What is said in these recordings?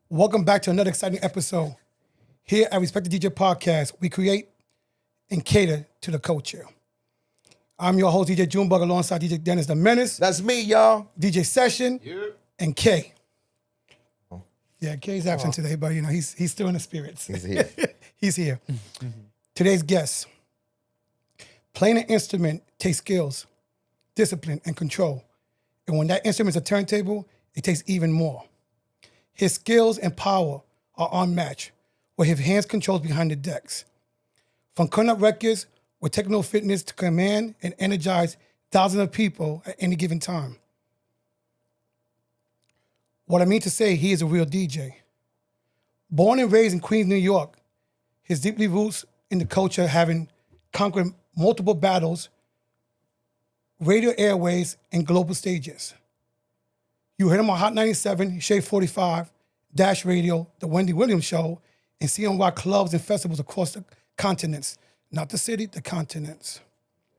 Welcome back to another exciting episode. Here at Respect the DJ Podcast, we create and cater to the culture. I'm your host, DJ Junebug, alongside DJ Dennis the Menace, That's me, y'all. DJ Session, and K. Yeah, K's absent today, but you know he's still in the spirits. He's here. He's here. Today's guest. Playing an instrument takes skills, discipline, and control. And when that instrument's a turntable, it takes even more. His skills and power are unmatched, with his hands controls behind the decks. From cutting up records with technical fitness to command and energize thousands of people at any given time. What I mean to say, he is a real DJ. Born and raised in Queens, New York, his deeply roots in the culture, having conquered multiple battles, radio airways, and global stages. You heard him on Hot 97, Shade 45, Dash Radio, The Wendy Williams Show, and see him rock clubs and festivals across the continents. Not the city, the continents.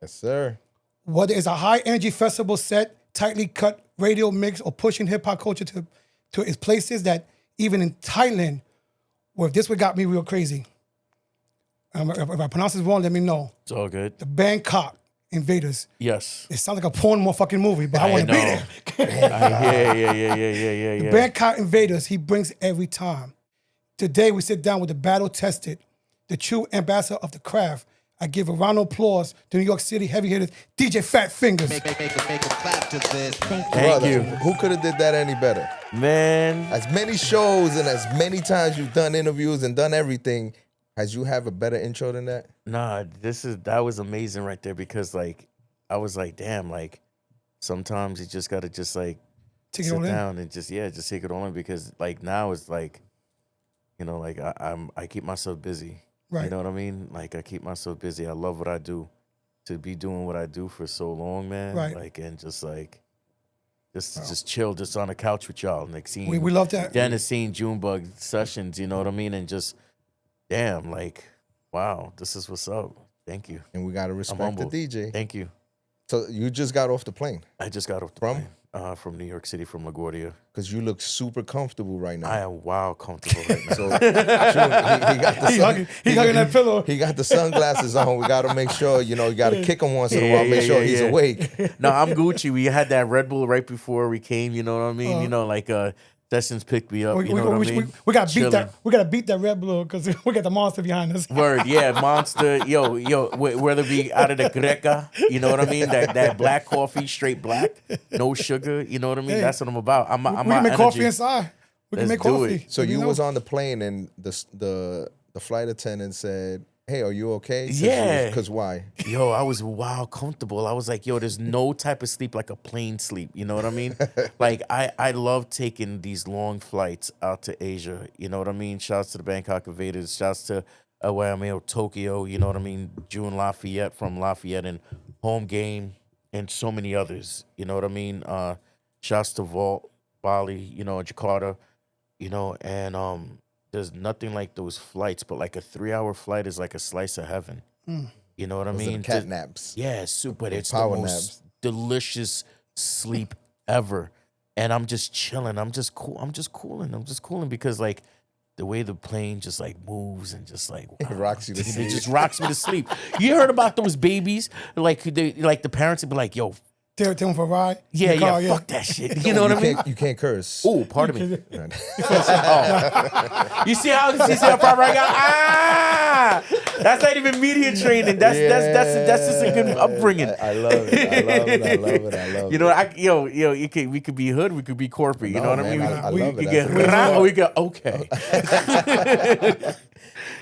Yes, sir. Whether it's a high-energy festival set, tightly cut radio mix, or pushing hip-hop culture to its places that even in Thailand, where this one got me real crazy. If I pronounce this wrong, let me know. It's all good. The Bangkok Invaders. Yes. It sounds like a porn motherfucking movie, but I want to be there. Yeah. The Bangkok Invaders, he brings every time. Today, we sit down with the battle-tested, the true ambassador of the craft. I give a round of applause to New York City Heavy Hitters, DJ Fatfingaz. Make a clap to this. Thank you. Who could have did that any better? Man. As many shows and as many times you've done interviews and done everything, has you have a better intro than that? Nah, that was amazing right there because like I was like, damn, like sometimes you just gotta just like Take it sit all in. down and just take it all in because like now it's like, you know, like I keep myself busy. Right. You know what I mean? Like I keep myself busy. I love what I do. To be doing what I do for so long, man. Right. Like and just like just chill, just on the couch with y'all. Like seeing We love that. Dennis, seeing Junebug sessions, you know what I mean? And just damn, like, wow, this is what's up. Thank you. And we got to respect the humbled. DJ. Thank you. So you just got off the plane I just got off the plane from New York City, from LaGuardia. because you look super comfortable right now. I am wild comfortable right now. So he got the He hugging that pillow. He got the sunglasses on. We got to make sure, you got to kick him once in a while, make sure he's awake. No, I'm Gucci. We had that Red Bull right before we came, you know what I mean? You know, like Sessions picked me up, you know what I mean? We got to beat Chilling. that. We got to beat that Red Bull because we got the monster behind us. Word, yeah, monster, yo, whether it be out of the Greca, you know what I mean? That black coffee, straight black, no sugar, you know what I mean? Hey, That's what I'm about. I'm We can make coffee inside. We can Let's make do coffee. it. So you know? was on the plane and the flight attendant said, "Hey, are you okay?" Yeah. Because why? Yo, I was wild comfortable. I was like, yo, there's no type of sleep like a plane sleep. You know what I mean? Like, I love taking these long flights out to Asia. You know what I mean? Shouts to the Bangkok Invaders. Shouts to Tokyo. You know what I mean? June Lafayette from Lafayette and Home Game and so many others. You know what I mean? Shouts to Vault, Bali, Jakarta, and there's nothing like those flights, but like a 3-hour flight is like a slice of heaven. You know what I Those are mean? the cat naps. Yeah, super. It's the power most naps. delicious sleep ever. And I'm just chilling. I'm just cool. I'm just cooling because like the way the plane just like moves and just like It rocks you to it sleep. just rocks me to sleep. You heard about those babies? Like the parents would be like, "Yo, Take them for a ride. yeah, in the car, fuck that shit." You know what I mean? You can't curse. Oh, pardon me. You see how proper I got? That's not even media training. That's just a good upbringing. I love it. You know, we could be hood, we could be corporate. You know what I mean? I We love it. could That's get the best rah, or part. we go okay.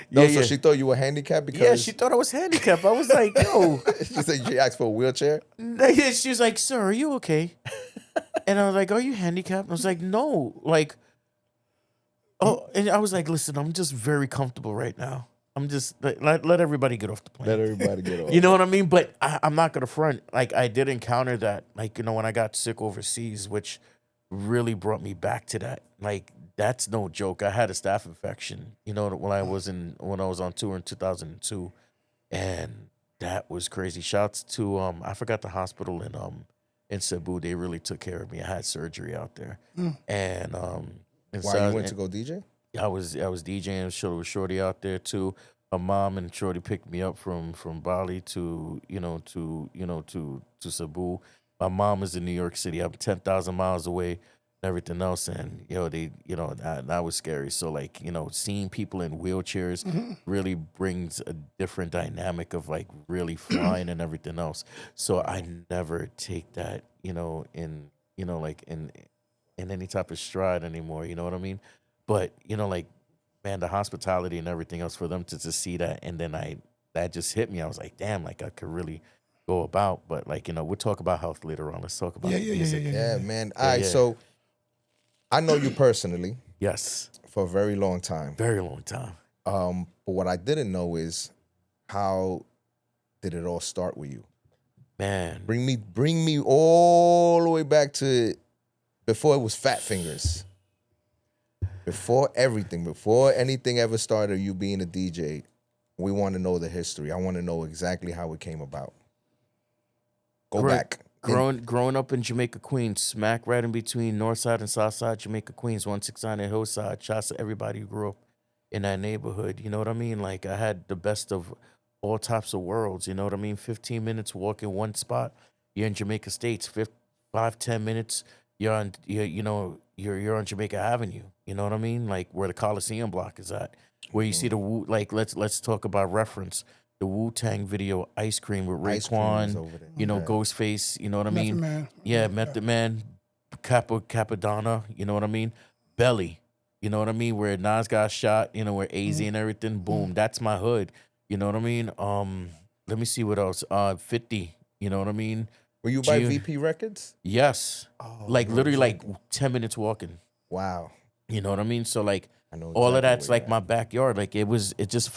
No, Yeah, so yeah. she thought you were handicapped because Yeah, she thought I was handicapped. I was like, yo. she said she asked for a wheelchair. She was like, "Sir, are you okay?" And I was like, "Are you handicapped?" And I was like, "No." Like, oh, and I was like, "Listen, I'm just very comfortable right now. I'm just let everybody get off the plane." Let everybody get off. You know what I mean? But I'm not gonna front. Like I did encounter that. Like when I got sick overseas, which really brought me back to that. Like that's no joke. I had a staph infection. You know when I was on tour in 2002, and that was crazy. Shouts to I forgot the hospital in Cebu. They really took care of me. I had surgery out there, and And Why so you went to go DJ? I was DJing with Shorty out there too. Her mom and Shorty picked me up from Bali to to Cebu. My mom is in New York City. I'm 10,000 miles away and everything else, and that was scary. So like seeing people in wheelchairs really brings a different dynamic of like really flying and everything else. So I never take that like in any type of stride anymore. You know what I mean? But like, man, the hospitality and everything else for them to see that, and then that just hit me. I was like, damn, like I could really go about. But like we'll talk about health later on. Let's talk about music. Yeah, man. All right, so I know you personally Yes, for a very long time. very long time. But what I didn't know is how did it all start with you? Man, Bring me all the way back to before it was Fatfingaz. Before everything, before anything ever started, you being a DJ, we want to know the history. I want to know exactly how it came about. Go back. Growing up in Jamaica, Queens, smack right in between North Side and South Side Jamaica, Queens, 169 and Hillside. Shouts to everybody who grew up in that neighborhood. You know what I mean? Like I had the best of all types of worlds. You know what I mean? 15 minutes walk in one spot, you're in Jamaica States. 5-10 minutes, you're on you're on Jamaica Avenue. You know what I mean? Like where the Coliseum block is at, where you see the Wu. Like let's talk about reference. The Wu-Tang video, Ice Cream with Ice Cream was Raekwon, over there. Ghostface, you know what I Method mean? Man. Yeah, Method Man, Capadonna, you know what I mean? Belly, you know what I mean? Where Nas got shot, where AZ and everything, boom, that's my hood. You know what I mean? Let me see what else. 50, you know what I mean? Were you by June. VP Records? Yes. Oh, Like no literally like joking. 10 minutes walking. Wow. You know what I mean? So like I know all of exactly that's where like you're my at. backyard. Like it just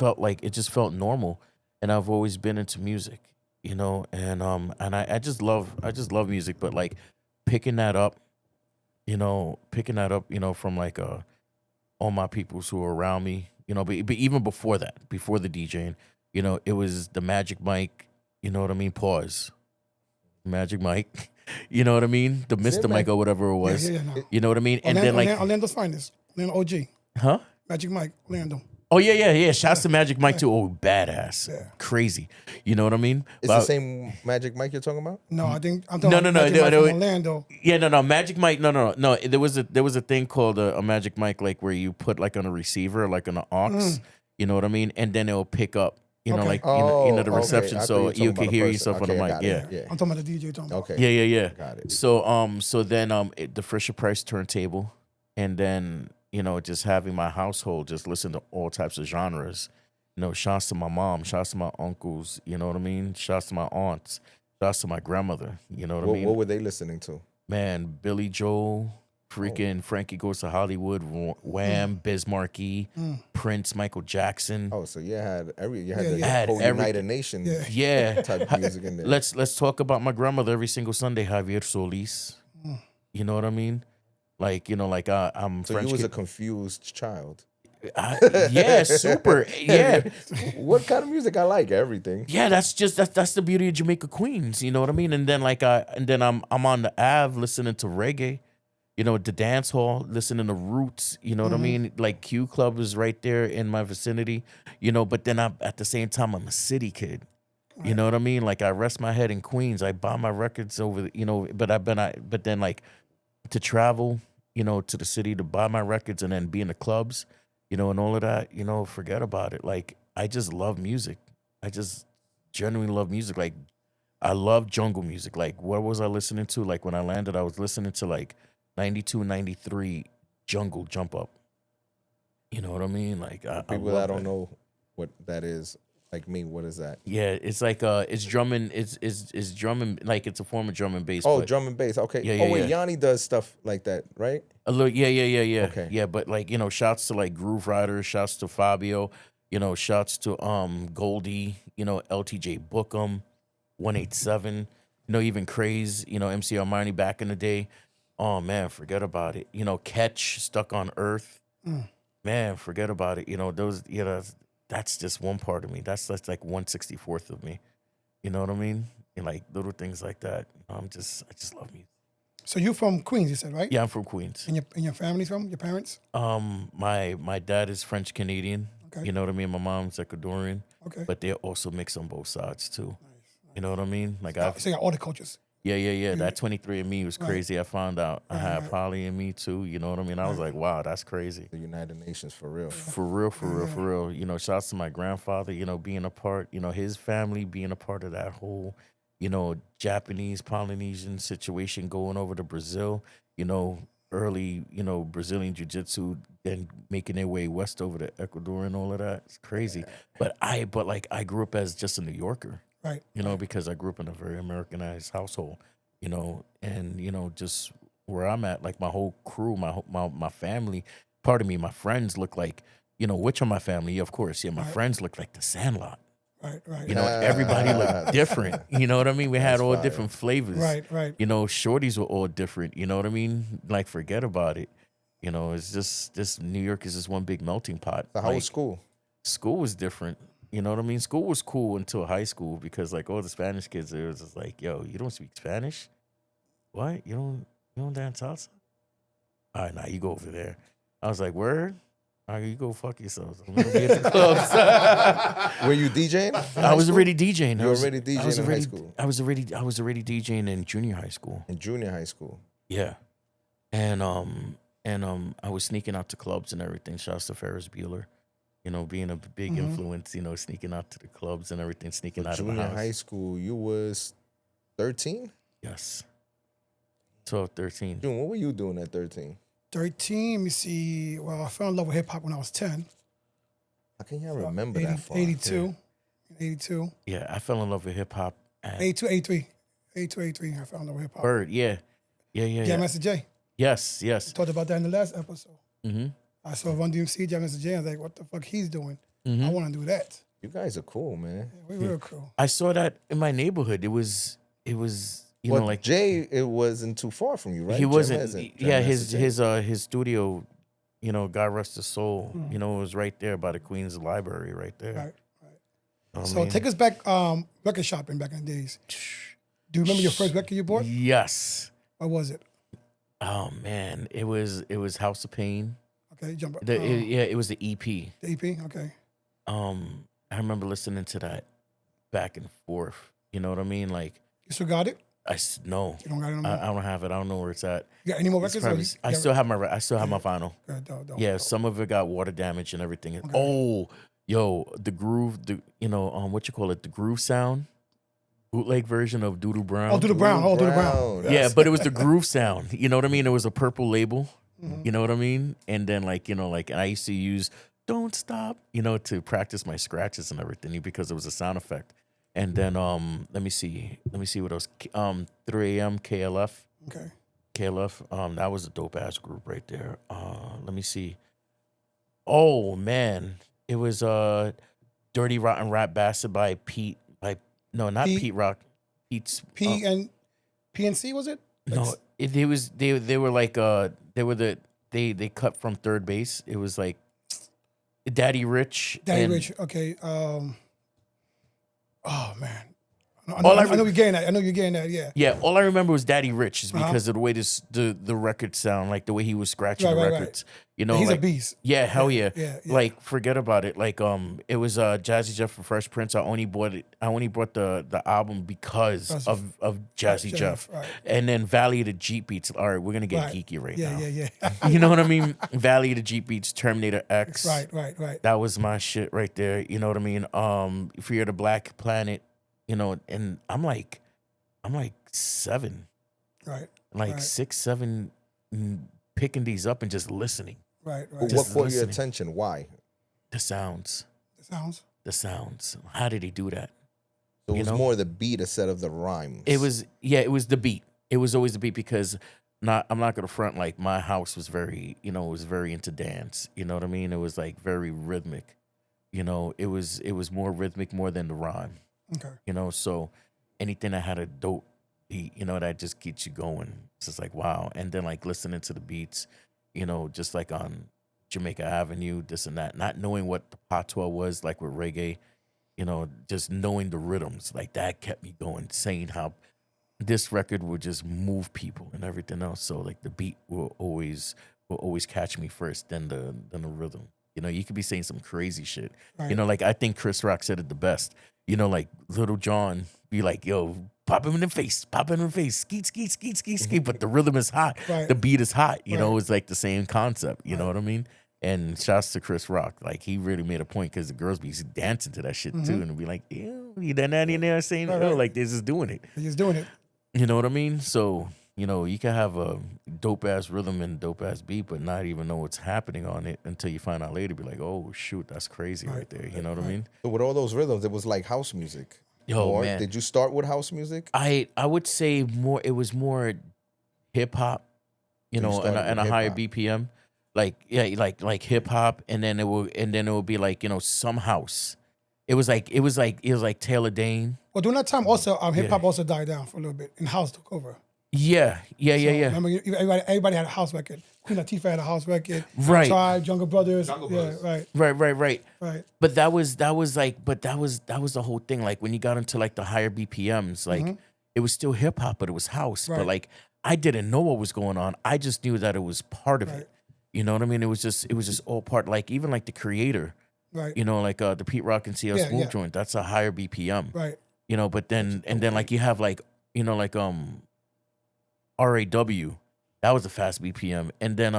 felt normal. And I've always been into music, and I just love music, but like picking that up, from like all my peoples who are around me, but even before that, before the DJing, it was the Magic Mike, you know what I mean? Pause. Magic Mike, you know what I mean? The Is it Mr. Mike or whatever it was. No. You know what I mean? And then like Orlando's finest. Orlando OG. huh? Magic Mike. Orlando. Oh yeah. Shouts to Magic Mike too. Oh, badass, crazy. You know what I mean? It's the same Magic Mike you're talking about? No, I think I'm No, talking Magic Mike from Orlando. Yeah, no. Magic Mike. No. There was a thing called a Magic Mike, like where you put like on a receiver, like on an aux. You know what I mean? And then it'll pick up. Okay. Like Oh, the reception, okay. I thought so you were talking you about can a hear person. yourself on Okay, the I mic. got Yeah. it. Yeah. I'm talking about the DJ talking about. Okay. Yeah. Got it. So then the Fisher Price turntable, and then just having my household just listen to all types of genres. Shouts to my mom, shouts to my uncles. You know what I mean? Shouts to my aunts, shouts to my grandmother. You know what I mean? What were they listening to? Man, Billy Joel, freaking Frankie Goes to Hollywood, Wham, Biz Markie, Prince, Michael Jackson. Oh, so you had the Had whole everything. United Nation Yeah. type of music in there. Let's talk about my grandmother every single Sunday, Javier Solis. You know what I mean? Like, I'm So French you was a kid. confused child. Yeah, super. Yeah. What kind of music? I like everything. Yeah, that's the beauty of Jamaica Queens, you know what I mean? And then I'm on the Ave listening to reggae, the dance hall, listening to Roots, you know what I mean? Like Q Club is right there in my vicinity, but then at the same time I'm a city kid. You know what I mean? Like I rest my head in Queens. I buy my records over, but then like to travel, to the city to buy my records and then be in the clubs, and all of that, forget about it. Like I just love music. I just genuinely love music. Like I love jungle music. Like what was I listening to? Like when I landed, I was listening to like 92, 93 Jungle Jump Up. You know what I mean? Like People that don't know what that is, like me, what is that? Yeah, it's like it's drumming. It's drumming. Like it's a form of drum and bass. Oh, but drum and bass. Okay. Yeah, Wait, Yanni does stuff like that, right? a little. Yeah. Okay. Yeah, but like shouts to like Groove Riders. Shouts to Fabio. Shouts to Goldie. LTJ Bookham, 187. Even Craze. MC Armani back in the day. Oh man, forget about it. Catch Stuck on Earth. Man, forget about it. Those. That's just one part of me. That's like 1/64th of me. You know what I mean? And like little things like that. I just love music. So you from Queens, you said, right? Yeah, I'm from Queens. And your family's from your parents? My dad is French Canadian. Okay. You know what I mean? My mom's Ecuadorian. Okay. But they're also mixed on both sides too. You know what I mean? Like So you got all the cultures. Yeah. That 23andMe was Right. crazy. I found out I had right. poly in me too. You know what I mean? I was like, wow, that's crazy. The United Nations for real. For real. You know, shouts to my grandfather, you know, being a part, you know, his family being a part of that whole, you know, Japanese Polynesian situation going over to Brazil, you know, early, you know, Brazilian jiu-jitsu, then making their way west over to Ecuador and all of that. It's crazy. But I grew up as just a New Yorker. Right. You know, because I grew up in a very Americanized household, you know, and, you know, just where I'm at, like my whole crew, my family, part of me, my friends look like, you know, which of my family, of course, yeah, my friends look like the Sandlot. Right. You know, everybody looked different. You know what I mean? We had all fire. different flavors. Right. You know, shorties were all different. You know what I mean? Like, forget about it. You know, it's just, this New York is just one big melting pot. So how Like, was school? School was different. You know what I mean? School was cool until high school because like all the Spanish kids, it was just like, yo, you don't speak Spanish? What? You don't dance salsa? All right, now you go over there. I was like, word? All right, you go fuck yourselves. I'm gonna be at the clubs. Were you DJing? I was already DJing. You were already DJing in high school? I was already DJing in junior high school. In junior high school. Yeah. And I was sneaking out to clubs and everything. Shouts to Ferris Bueller. You know, being a big influence, you know, sneaking out to the clubs and everything, sneaking out of the Junior house. high school, you was 13? Yes. 12, 13. June, what were you doing at 13? 13, let me see. Well, I fell in love with hip hop when I was 10. How can y'all remember that far? 82. 82. Yeah, I fell in love with hip hop at 82, 83. 82, 83. I fell in love with hip hop. Bird. Yeah. Jam Master J. Yes. Talked about that in the last episode. Mm-hmm. I saw Run DMC, Jam Master J. I was like, what the fuck he's doing? Mm-hmm. I want to do that. You guys are cool, man. We real cool. I saw that in my neighborhood. It was you know, like Jay, it wasn't too far from you, right? he Jam wasn't. hasn't- Jam Yeah, Master Jay. his studio, you know, God rest his soul. You know, it was right there by the Queen's Library, right there. Right. I So mean, take us back record shopping back in the days. Do you remember your first record you bought? yes. What was it? Oh man, it was House of Pain. Okay, jump up. It was the EP. The EP? Okay. I remember listening to that back and forth. You know what I mean? Like You still got it? no, You don't got it no more? I don't have it. I don't know where it's at. You got any more It's records? probably- I still have my vinyl. Don't. Yeah, some of it got water damage and everything. Oh, yo, the groove, what you call it, the groove sound, bootleg version of Doodle Brown. Oh, Doodle Brown. Doodle Brown. Yeah, but it was the groove sound. You know what I mean? It was a purple label. You know what I mean? And then and I used to use "Don't Stop," you know, to practice my scratches and everything because it was a sound effect. And then let me see what else. 3 a.m. KLF. Okay. KLF. That was a dope ass group right there. Let me see. Oh man, it was "Dirty Rotten Rap Bastard" by Pete. Not Pete Rock. Pete's PNC was it? no. They were like they cut from third base. It was like Daddy Rich. Rich. Okay. Oh man. I know you're getting that. Yeah. Yeah, all I remember was Daddy Rich is because of the way the records sound, like the way he was scratching the records. You know, He's like, a beast. Yeah, hell yeah. Yeah. Like, forget about it. Like, it was Jazzy Jeff and Fresh Prince. I only bought the album because of Jazzy Jeff. Right. And then Valley of the Jeep Beats. All right, we're gonna get geeky right now. Yeah. You know what I mean? Valley of the Jeep Beats, Terminator X. Right. That was my shit right there. You know what I mean? Fear the Black Planet. You know, and I'm like 7, Right. like Right. 6, 7, picking these up and just listening. Right. What Just caught your listening. attention? Why? The sounds. The sounds. How did he do that? So it You was know? more the beat instead of the rhymes. It was the beat. It was always the beat because I'm not gonna front, like my house was very, was very into dance. You know what I mean? It was like very rhythmic. You know, it was more rhythmic more than the rhyme. Okay. You know, so anything that had a dope beat, that just gets you going. It's just like, wow. And then like listening to the beats, just like on Jamaica Avenue, this and that, not knowing what the patois was like with reggae, just knowing the rhythms, like that kept me going, saying how this record would just move people and everything else. So like the beat will always catch me first, then the rhythm. You know, you could be saying some crazy shit. Right. You know, like I think Chris Rock said it the best. You know, like Little John be like, yo, pop him in the face, skeet, skeet, skeet, skeet, skeet. But the rhythm is hot. Right. The beat is hot. You know, Right. it's like the same concept. You know what I mean? And shouts to Chris Rock. Like he really made a point because the girls be dancing to that shit too. And be like, ew, you done that in there saying, Right, oh, right. like they're just doing it. He's doing it. You know what I mean? So, you know, you can have a dope ass rhythm and dope ass beat, but not even know what's happening on it until you find out later. Be like, oh shoot, that's crazy right there. You know what I mean? So with all those rhythms, it was like house music. Yo, More? man. Did you start with house music? I would say more. It was more hip hop, you So you know, started and a with higher hip-hop. BPM, like hip hop, and then it will be like, you know, some house. It was like Taylor Dane. Well, during that time, also hip hop also died down for a little bit, and house took over. Yeah. Remember, everybody had a house record. Queen Latifah had a house record. Right. Tribe, Jungle Brothers. Yeah, right. Right. But that was the whole thing. Like when you got into like the higher BPMs, like it was still hip hop, but it was house. Right. But like I didn't know what was going on. I just knew that it was part of Right. it. You know what I mean? It was just all part. Like even like the Creator. Right. You know, like the Pete Rock and CL Smooth joint. That's a higher BPM. Right. You know, but then like you have like, you know, like RAW. That was a fast BPM. And then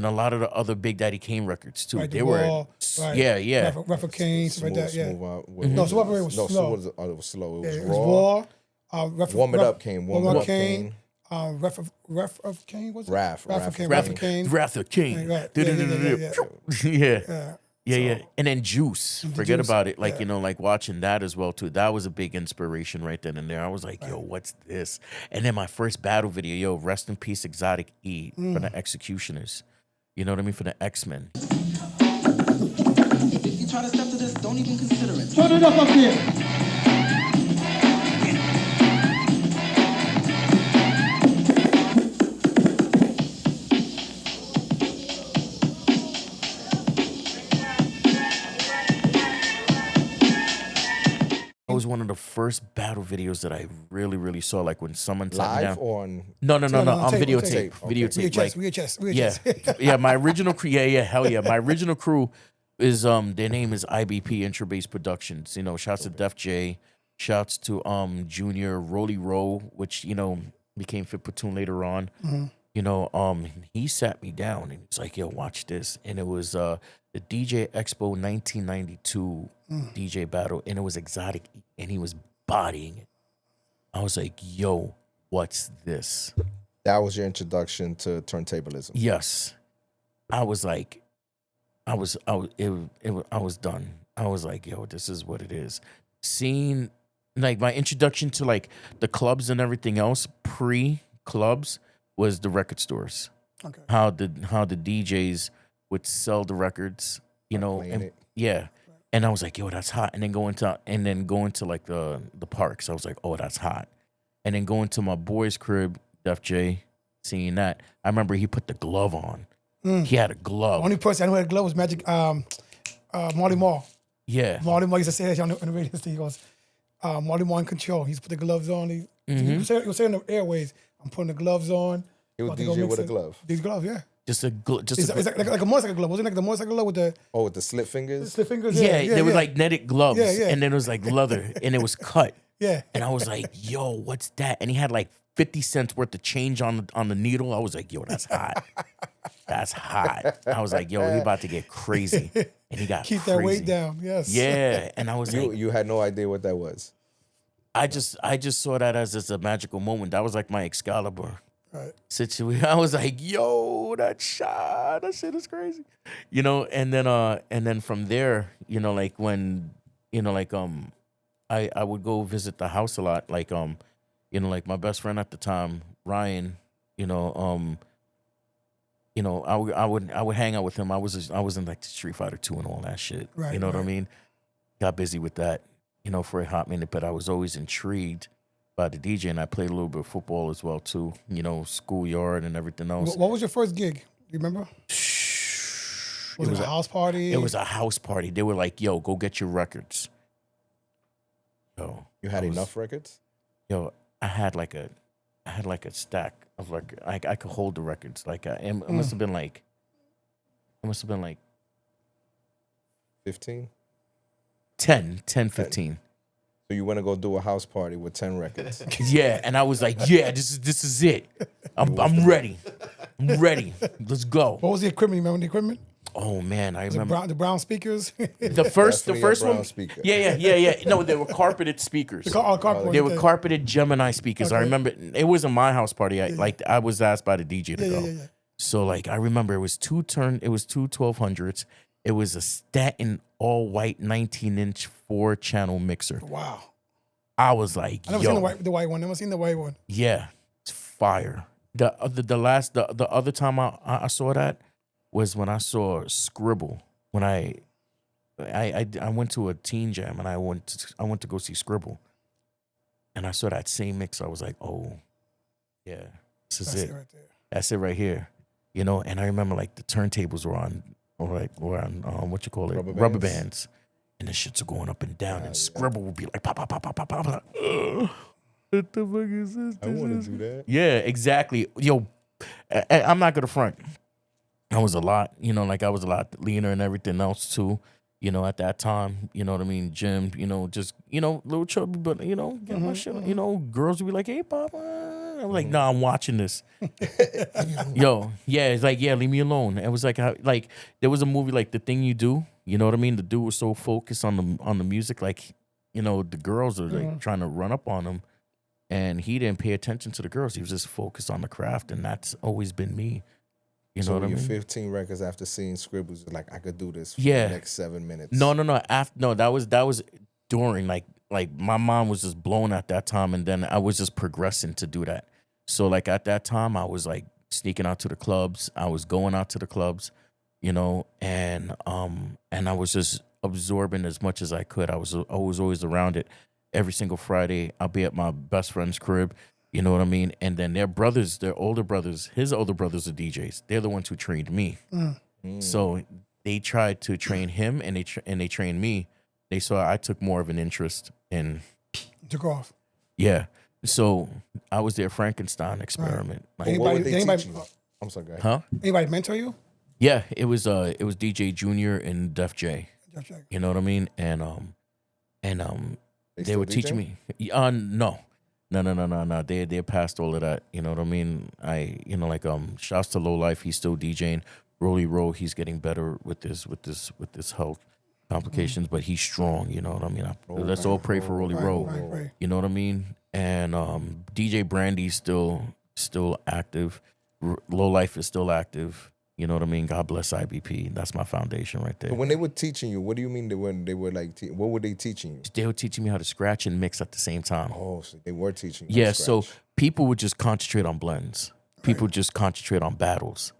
a lot of the other Big Daddy Kane records too. Right, They The were Wall, right. yeah. Refer Kane, stuff like that. Yeah. Smooth out. No, Smooth Out was No, slow. it was slow. It Yeah, was it raw. was War. Warm It Up came. Warm It Up Kane. came. Ref of Kane was it? Wrath of Kane. Wrath Wrath of Kane. Wrath of King. Right. Yeah. And then Juice. And Forget Juice, about it. Like, yeah. you know, like watching that as well too. That was a big inspiration right then and there. I was like, yo, what's this? And then my first battle video, yo, rest in peace, Exotic E from the Executioners. You know what I mean? For the X-Men. If you try to step to this, don't even consider it. Turn it up here. That was one of the first battle videos that I really, really saw. Like when someone sat me Live down. on No, No, on tape, videotape. tape. Okay. Videotape. Like, VHS. yeah, my original crew. Yeah, hell yeah. My original crew is their name is IBP Intrabase Productions. You know, shouts to Def J, shouts to Junior Rolly Roll, which, you know, became Fit Platoon later on. You know, he sat me down and he's like, yo, watch this. And it was the DJ Expo 1992 DJ battle, and it was Exotic E, and he was bodying it. I was like, yo, what's this? That was your introduction to turntablism. Yes. I was like, I was done. I was like, yo, this is what it is. Seeing, like, my introduction to like the clubs and everything else pre-clubs was the record stores. Okay. How the DJs would sell the records, you know, playing and it. yeah. And I was like, yo, that's hot. And then going to like the parks, I was like, oh, that's hot. And then going to my boy's crib, Def J, seeing that, I remember he put the glove on. He had a glove. Only person I know who had a glove was Magic Marty Marl. Yeah. Marty Marl used to say that on the radio station. He goes, Marty Marl in control. He used to put the gloves on. He was saying on the airways, I'm putting the gloves on. He was about to go DJ mix with a it. glove. These gloves, yeah. Just a It's like a motorcycle glove. Wasn't it like the motorcycle glove with the Oh, with the slip fingers? fingers? yeah, they were like netted gloves. Yeah, yeah. And then it was like leather and it was cut. Yeah. And I was like, yo, what's that? And he had like 50 cents worth of change on the needle. I was like, yo, that's hot. That's hot. I was like, yo, he about to get crazy. And he got Keep crazy. that weight down. Yes. Yeah. And I was like, You had no idea what that was. I just saw that as just a magical moment. That was like my Excalibur Right. situation. I was like, yo, that shot, that shit is crazy. You know, and then from there, you know, like when, you know, like I would go visit the house a lot. Like you know, like my best friend at the time, Ryan, you know, I would hang out with him. I was in like the Street Fighter 2 and all that shit. Right, You know what I right. mean? Got busy with that, you know, for a hot minute, but I was always intrigued by the DJ, and I played a little bit of football as well too. You know, schoolyard and everything else. What was your first gig? Do you remember? Was it a house party? It was a house party. They were like, "Yo, go get your records." Yo, You had I was- enough records? Yo, had like a stack of like I could hold the records. Like it must have been like 15. 10, 15. So you want to go do a house party with 10 records? Yeah, and I was like, yeah, this is it. I'm ready. I'm ready. Let's go. What was the equipment? You remember the equipment? Oh man, I remember The brown speakers. the first Definitely a brown one. speaker. Yeah. No, they were carpeted speakers. They were carpeted Gemini speakers. I Okay. remember it wasn't my house party. I was asked by the DJ to go. Yeah. So like I remember it was two 1200s. It was a Staten all white 19-inch 4-channel mixer. Wow. I was like, I never yo, seen the white one. Never seen the white one. yeah, it's fire. The other time I saw that was when I saw Scribble. When I went to a teen jam and I went to go see Scribble, and I saw that same mix. I was like, oh, yeah, this is That's it. it right there. That's it right here. You know, and I remember like the turntables were on, what you call it, rubber bands, and the shits are going up and down, and Scribble would be like pop pop pop pop pop pop. What the fuck is this? I want to do that. Yeah, exactly. Yo, I'm not gonna front. I was a lot, I was a lot leaner and everything else too. At that time, you know what I mean? Gym, just, little chubby, but, get my shit, girls would be like, hey, Papa. I'm like, nah, I'm watching this. Yo, yeah, it's like, yeah, leave me alone. It was like there was a movie like The Thing You Do, you know what I mean? The dude was so focused on the music, like, the girls are like trying to run up on him. And he didn't pay attention to the girls. He was just focused on the craft. And that's always been me. You know So what I mean? 15 records after seeing Scribbles, like I could do this for Yeah. the next 7 minutes. No. That was during like my mom was just blown at that time, and then I was just progressing to do that. So like at that time, I was like sneaking out to the clubs. I was going out to the clubs, and I was just absorbing as much as I could. I was always around it. Every single Friday, I'll be at my best friend's crib. You know what I mean? And then their older brothers, his older brothers are DJs. They're the ones who trained me. So they tried to train him, and they trained me. They saw I took more of an interest in. Took off. Yeah. So I was their Frankenstein experiment. Like, What would they Anybody- teach you? I'm sorry, guys. huh? Anybody mentor you? Yeah. It was DJ Junior and Def J. You know what I mean? And they still were teaching DJ? me. No. They passed all of that. You know what I mean? Shouts to Low Life. He's still DJing. Rolly Roll. He's getting better with this health complications, but he's strong. You know what I mean? Let's all pray for Rolly Roll. Right. You know what I mean? And DJ Brandy's still active. Low Life is still active. You know what I mean? God bless IBP. That's my foundation right there. But when they were teaching you, what do you mean when they were like, what were they teaching you? They were teaching me how to scratch and mix at the same time. Oh, so they were teaching you. Yeah, how to so scratch. people would just concentrate on blends. People just concentrate on battles.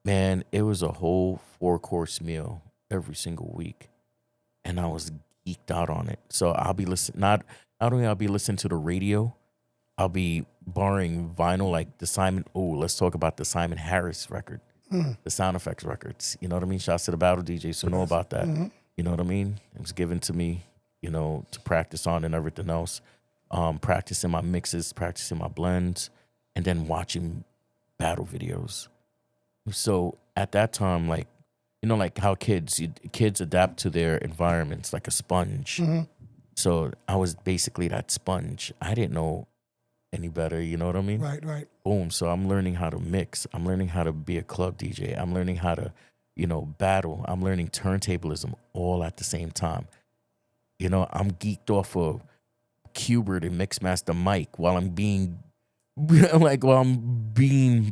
Man, it was a whole 4-course meal every single week. And I was geeked out on it. So I'll be listening, not only I'll be listening to the radio, I'll be borrowing vinyl like let's talk about the Simon Harris record, the sound effects records. You know what I mean? Shouts to the battle DJs who know about that. You know what I mean? It was given to me, to practice on and everything else. Practicing my mixes, practicing my blends, and then watching battle videos. So at that time, like how kids adapt to their environments like a sponge. So I was basically that sponge. I didn't know any better, you know what I mean? Right. Boom. So I'm learning how to mix. I'm learning how to be a club DJ. I'm learning how to, battle. I'm learning turntablism all at the same time. I'm geeked off of Qbert and Mixmaster Mike while I'm being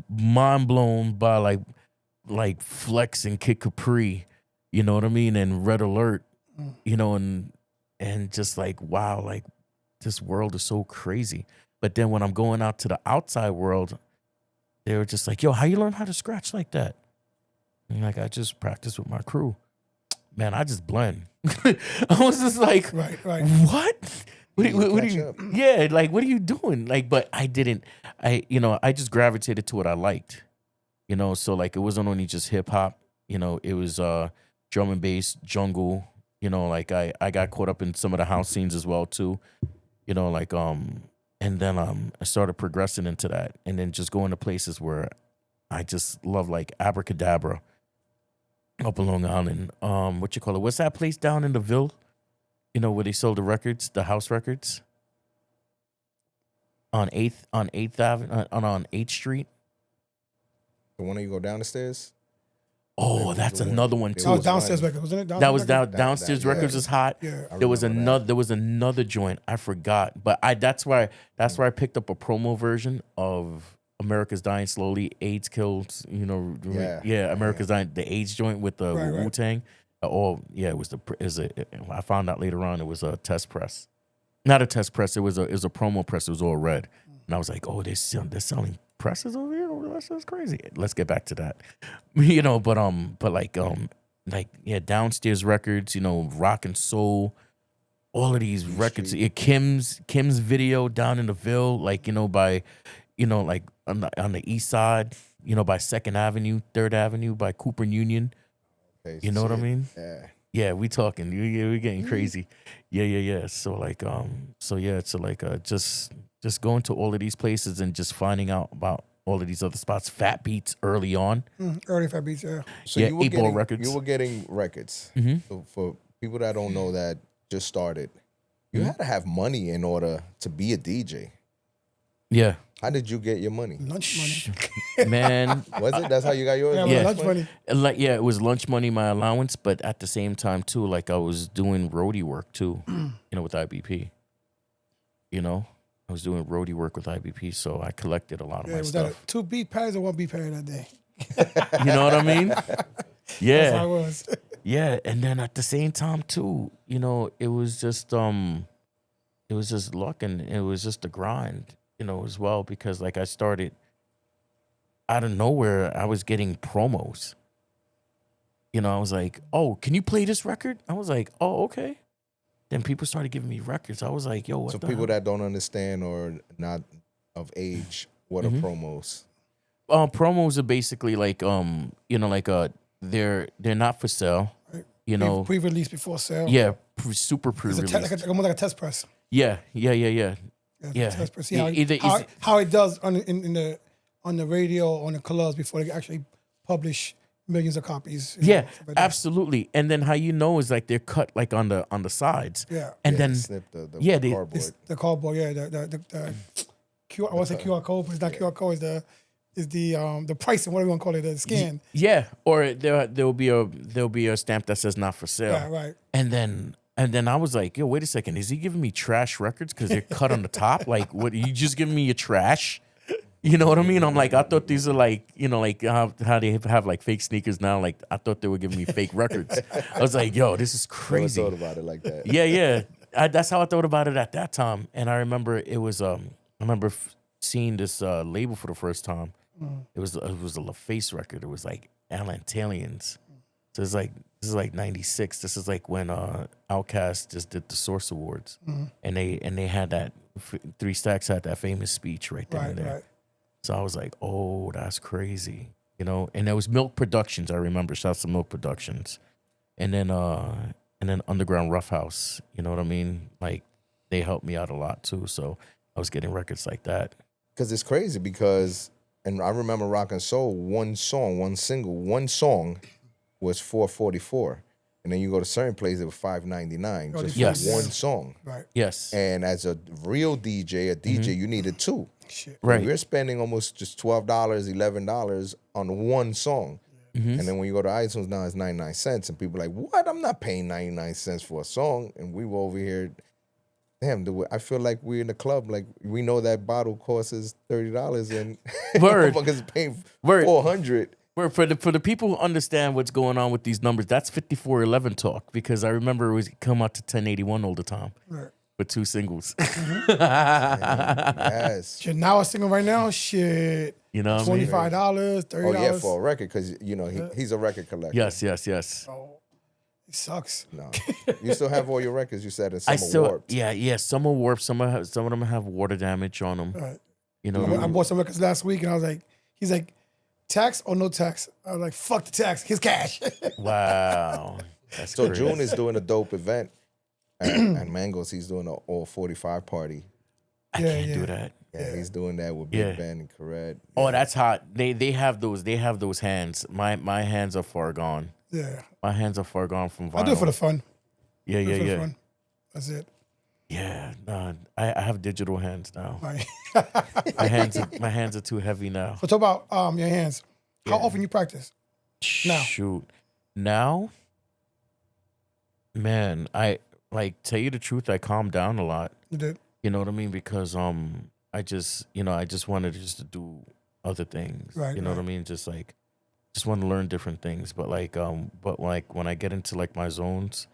mind blown by like Flex and Kid Capri, you know what I mean? And Red Alert, and just like, wow, like this world is so crazy. But then when I'm going out to the outside world, they were just like, yo, how you learn how to scratch like that? And like, I just practice with my crew. Man, I just blend. I was just like, Right. what? What do catch you? up. Yeah, like what are you doing? Like, but I didn't. I just gravitated to what I liked. So like it wasn't only just hip hop. It was drum and bass, jungle. Like I got caught up in some of the house scenes as well too. And then I started progressing into that, and then just going to places where I just love, like Abracadabra up in Long Island. What you call it? What's that place down in the Ville? You know, where they sold the records, the house records? On 8th Avenue, on 8th Street. The one that you go down the stairs? Oh, that's another one It too. That was downstairs record, wasn't it? That was Record? downstairs records is hot. Yeah. There was remember another joint. I forgot, but that's where I picked up a promo version of America's Dying Slowly. AIDS kills, you know. Yeah. America's Dying, the AIDS joint with the Right. Wu Tang. It was I found out later on it was a test press, not a test press. It was a promo press. It was all red, and I was like, oh, they're selling presses over here. That's crazy. Let's get back to that, you know. But downstairs records, you know, rock and soul, all of these records. Yeah, Kim's video down in the Ville, like, you know, by, you know, like on the east side, you know, by 2nd Avenue, 3rd Avenue, by Cooper and Union. Okay, You know what I mean? Yeah. Yeah, we talking. We're getting crazy. Yeah. So like, just going to all of these places and just finding out about all of these other spots. Fat Beats early on. Early Fat Beats, yeah. So Yeah, you were 8 Ball getting Records. You were getting records. Mhm. So for people that don't know that just started, you had to have money in order to be a DJ. Yeah, How did you get your money? Lunch money. man. Was it? That's how you got yours? Yeah, Yeah. lunch money. Like, yeah, it was lunch money, my allowance, but at the same time too, like I was doing roadie work too, you know, with IBP. You know, I was doing roadie work with IBP, so I collected a lot of Yeah, my was that stuff. 2 beat patties or 1 beat patty that day? You know what I mean? That's how Yeah, it was. yeah. And then at the same time too, you know, it was just luck, and it was just a grind, you know, as well, because like I started out of nowhere, I was getting promos. You know, I was like, "Oh, can you play this record?" I was like, "Oh, okay." Then people started giving me records. I was like, "Yo, what So the people hell?" that don't understand or not of age, what are promos? Promos are basically like, you know, like they're not for sale. You know, Pre-release before sale. yeah, super It's pre-release. almost like a test press. Yeah. Yeah. Test press. See how it does on the radio, on the clubs before they actually publish millions of copies. you know, Yeah, stuff like that. absolutely. And then how you know is like they're cut like on the sides. Yeah. And Yeah, then snip the yeah, they- cardboard. It's the cardboard, yeah. The QR, I want to say QR code, but it's not QR code. It's the pricing. What do you want to call it? The scan. yeah, or there'll be a stamp that says not for sale. Yeah, right. And then I was like, yo, wait a second, is he giving me trash records because they're cut on the top? Like, what? Are you just giving me your trash? You know what I mean? I'm like, I thought these are like, you know, like how they have like fake sneakers now. Like, I thought they were giving me fake records. I was like, yo, this is Never crazy. thought about it like that. Yeah. That's how I thought about it at that time. And I remember it was, seeing this label for the first time. It was a LaFace record. It was like Atlanteans. So it's like, this is like 96. This is like when Outkast just did the Source Awards. And they had that, 3 Stacks had that famous speech right then and there. Right. So I was like, oh, that's crazy. You know, and there was Milk Productions, I remember. Shouts to Milk Productions. And then Underground Rough House. You know what I mean? Like, they helped me out a lot too. So I was getting records like that. Because it's crazy because, and I remember Rock and Soul, one song was $4.44. And then you go to certain places, it was $5.99 just Yes. for one song. Right. Yes. And as a real DJ, you needed 2. Shit. Right. You're spending almost just $12, $11 on one song. And then when you go to iTunes now, it's 99 cents. And people are like, what? I'm not paying 99 cents for a song. And we were over here. Damn, I feel like we're in the club. Like, we know that bottle costs us $30 and Word. motherfuckers paying Word. $400. For the people who understand what's going on with these numbers, that's 5411 talk, because I remember it was come out to 1081 all the time Right. with 2 singles. Yes. Shit, now a single right now, shit. You know what I mean? $25, $30. Oh, yeah, for a record, because, you know, he's a record collector. Yes. Oh, it sucks. No. You still have all your records, you said, in I Summer still, Warped. yeah. Some are warped. Some of them have water damage on them. Right. You know, I bought some records last week, and I was like, he's like, tax or no tax? I was like, fuck the tax. Here's cash. wow. That's So crazy. June is doing a dope event at Mango's. He's doing an all 45 party. I Yeah, can't yeah. do that. Yeah, he's doing that with Yeah. Big Ben and Corette. Oh, that's hot. They have those hands. My hands are far gone. Yeah. My hands are far gone from vinyl. I do it for the fun. Yeah, Do it yeah, for the yeah. fun. That's it. Yeah, nah, I have digital hands now. Right. My hands are too heavy now. So talk about your hands. How often you practice? Now. Shoot. Now, man, I like tell you the truth, I calmed down a lot. You did. You know what I mean? Because I just wanted just to do other things. Right, You know what I right. mean? Just want to learn different things. But when I get into like my zones,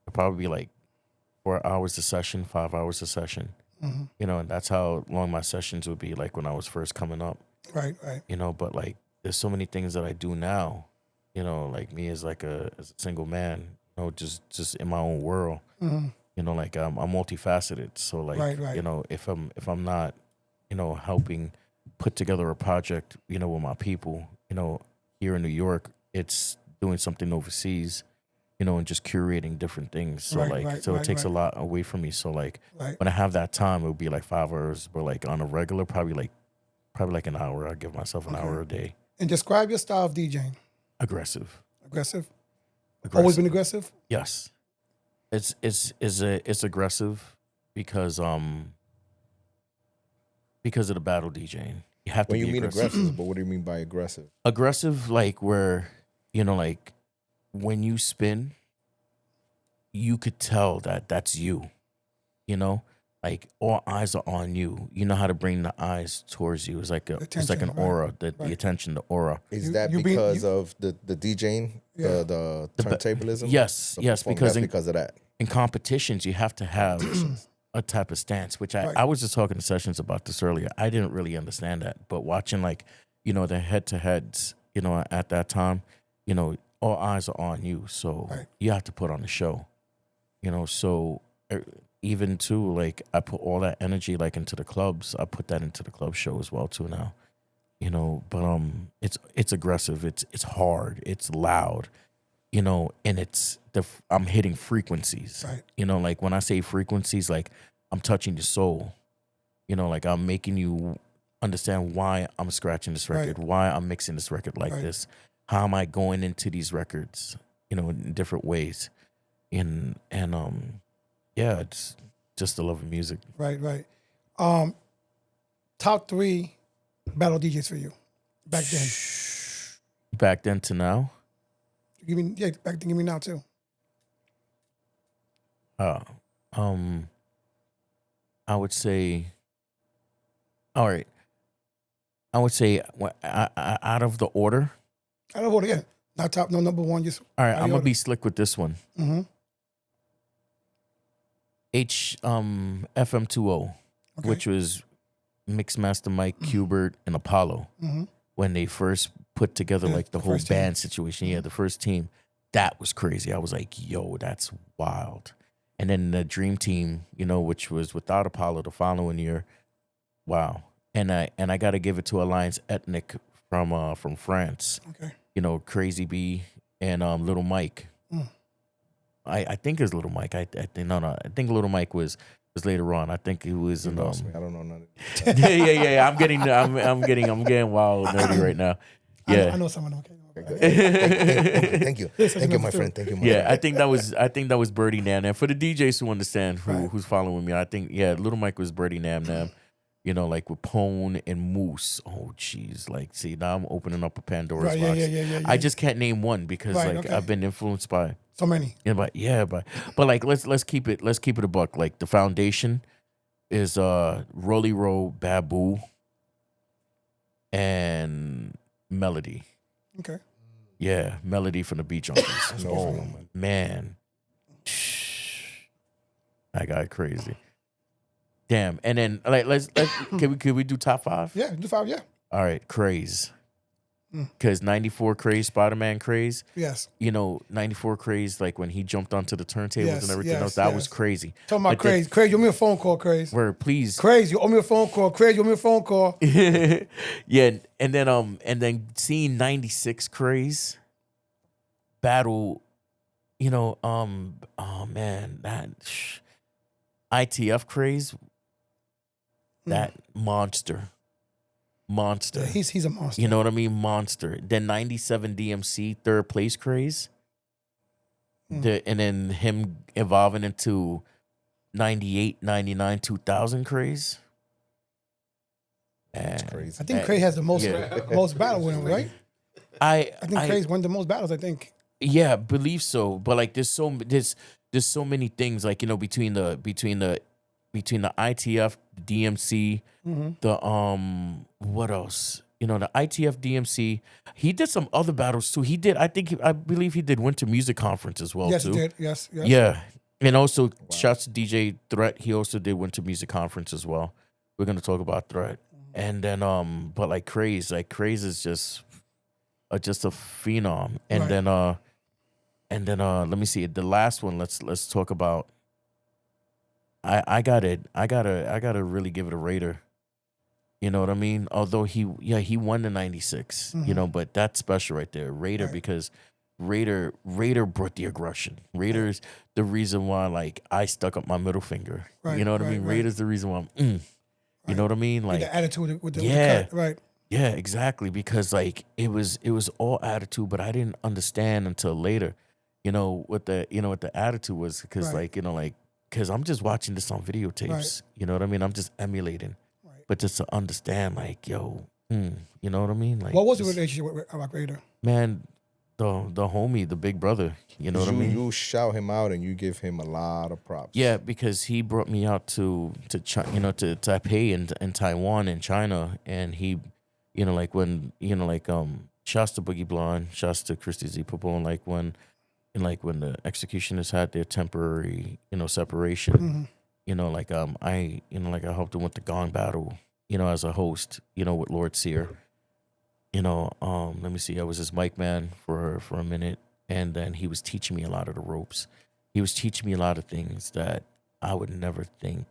it'll probably be like 4 hours a session, 5 hours a session. Mm-hmm. You know, and that's how long my sessions would be like when I was first coming up. Right, right. You know, but like there's so many things that I do now, you know, like me as a single man, you know, just in my own world. Mm-hmm. You know, like I'm multifaceted. So like, Right, right. you know, if I'm not, you know, helping put together a project, you know, with my people, you know, here in New York, it's doing something overseas, you know, and just curating different things. So Right, like, right, so right, it takes right. a lot away from me. So like, Right. when I have that time, it would be like 5 hours, but like on a regular, probably like an hour. I give myself an hour a day. And describe your style of DJing. Aggressive. Aggressive. Always been aggressive? Yes. It's aggressive because of the battle DJing. You have to When you be mean aggressive. aggressive, but what do you mean by aggressive? Aggressive, like where, you know, like when you spin, you could tell that that's you. You know, like all eyes are on you. You know how to bring the eyes towards you. It's like it's like an Attention, right, aura. The right. attention, the aura. Is You- that you being- because you- of the DJing, Yeah. the turntablism? Yes, The yes, performance? because That's because of that. in competitions, you have to have a type of stance, which Right. I was just talking to Sessions about this earlier. I didn't really understand that, but watching like, you know, the head to heads, you know, at that time, you know, all eyes are on you. So Right. you have to put on a show, you know, so even too, like I put all that energy like into the clubs. I put that into the club show as well too now, you know, but it's aggressive. It's hard. It's loud. You know, and I'm hitting frequencies. Right. You know, like when I say frequencies, like I'm touching your soul. You know, like I'm making you understand why I'm scratching this record, Right. why I'm mixing this record like Right. this. How am I going into these records, you know, in different ways. And yeah, it's just the love of music. Right, right. Top 3 battle DJs for you back then. Back then to now, Give me back then. Give me now too. I would say, all right. I would say out of the order. I don't know again. Not top, no number one. Just All right, how I'm you gonna order. be slick with this one. Mhm. FM20, Okay. which was Mixmaster Mike, Qbert, and Apollo. Mhm. When they first put together Yeah, like the the whole first team. band situation. Yeah, the first team. That was crazy. I was like, yo, that's wild. And then the Dream Team, you know, which was without Apollo the following year. Wow. And I gotta give it to Alliance Ethnic from France. Okay. You know, Crazy B and Little Mike. Mm. I think it's Little Mike. I think no. I think Little Mike was later on. I think he was You in lost me. I don't know none of this. yeah. I'm getting wild nerdy right now. Yeah. I know some of them. Okay. Thank you. Thank you, my friend. Thank you, my Yeah, friend. I think that was Birdie Nam Nam. For the DJs who understand Right. who's following me, I think Little Mike was Birdie Nam Nam. You know, like with Pone and Moose. Oh, jeez. Like, see, now I'm opening up a Pandora's Right, yeah, box. yeah. I just can't name one because Right, like okay. I've been influenced by. So many. Yeah, but like let's keep it a buck. Like the foundation is Rolly Roll, Babu, and Melody. Okay. Yeah, Melody from the Beat Junkies. No, Oh man, that guy crazy. Damn. And then like let's can we do top 5? Yeah. Do 5. Yeah. All right, Craze. Mm. Because 94 Craze, Spider-Man Craze, Yes. you know, 94 Craze, like when he jumped onto the turntables Yes, and everything yes, else, that yes. was crazy. Talking about But then- Craze. Craze, you owe me a phone call, Craze. Where please. Craze, you owe me a phone call. Craze, you owe me a phone call. Yeah, and then seeing 96 Craze battle, you know, oh man, that ITF Craze. That monster. Yeah, he's a monster. You know what I mean? Monster. Then 97 DMC, third place craze. And then him evolving into 98, 99, 2000 craze. That's crazy. I think Craig has the most most battle with him, right? I think Craig's won the most battles. I think. Yeah, believe so. But like, there's so many things, like, you know, between the ITF, DMC, the what else? You know, the ITF, DMC. He did some other battles too. I believe he did Winter Music Conference as well Yes, too. he did. Yes. Yeah, and also shouts to DJ Threat. He also did Winter Music Conference as well. We're gonna talk about Threat, and then but like Craze is just a phenom, and Right. then let me see the last one. Let's talk about. I gotta really give it a Raider. You know what I mean? Although he won the 96, you know, but that's special right there. Raider, because Raider brought the aggression. Raider's the reason why, like, I stuck up my middle finger. Right, You know what I mean? right. Raider's the reason why you know what I mean? Like, The attitude with the yeah. cut, right? yeah, exactly. Because like it was all attitude, but I didn't understand until later, you know, what the attitude was. Because Right. like, you know, like, because I'm just watching this on videotapes. Right. You know what I mean? I'm just emulating. Right. But just to understand, like, yo, you know what I mean? Like, What was the just- relationship with Roc Raida? man, the homie, the big brother. You know what I mean? You shout him out and you give him a lot of props. Yeah, because he brought me out to China, to Taipei in Taiwan and China, and he, you know, like when, you know, like shouts to Boogie Blonde, shouts to Christy Z Popone, like when the executioners had their temporary, you know, separation, you know, like I helped him with the Gong battle, you know, as a host, you know, with Lord Sear. You know, let me see, I was his mic man for a minute, and then he was teaching me a lot of the ropes. He was teaching me a lot of things that I would never think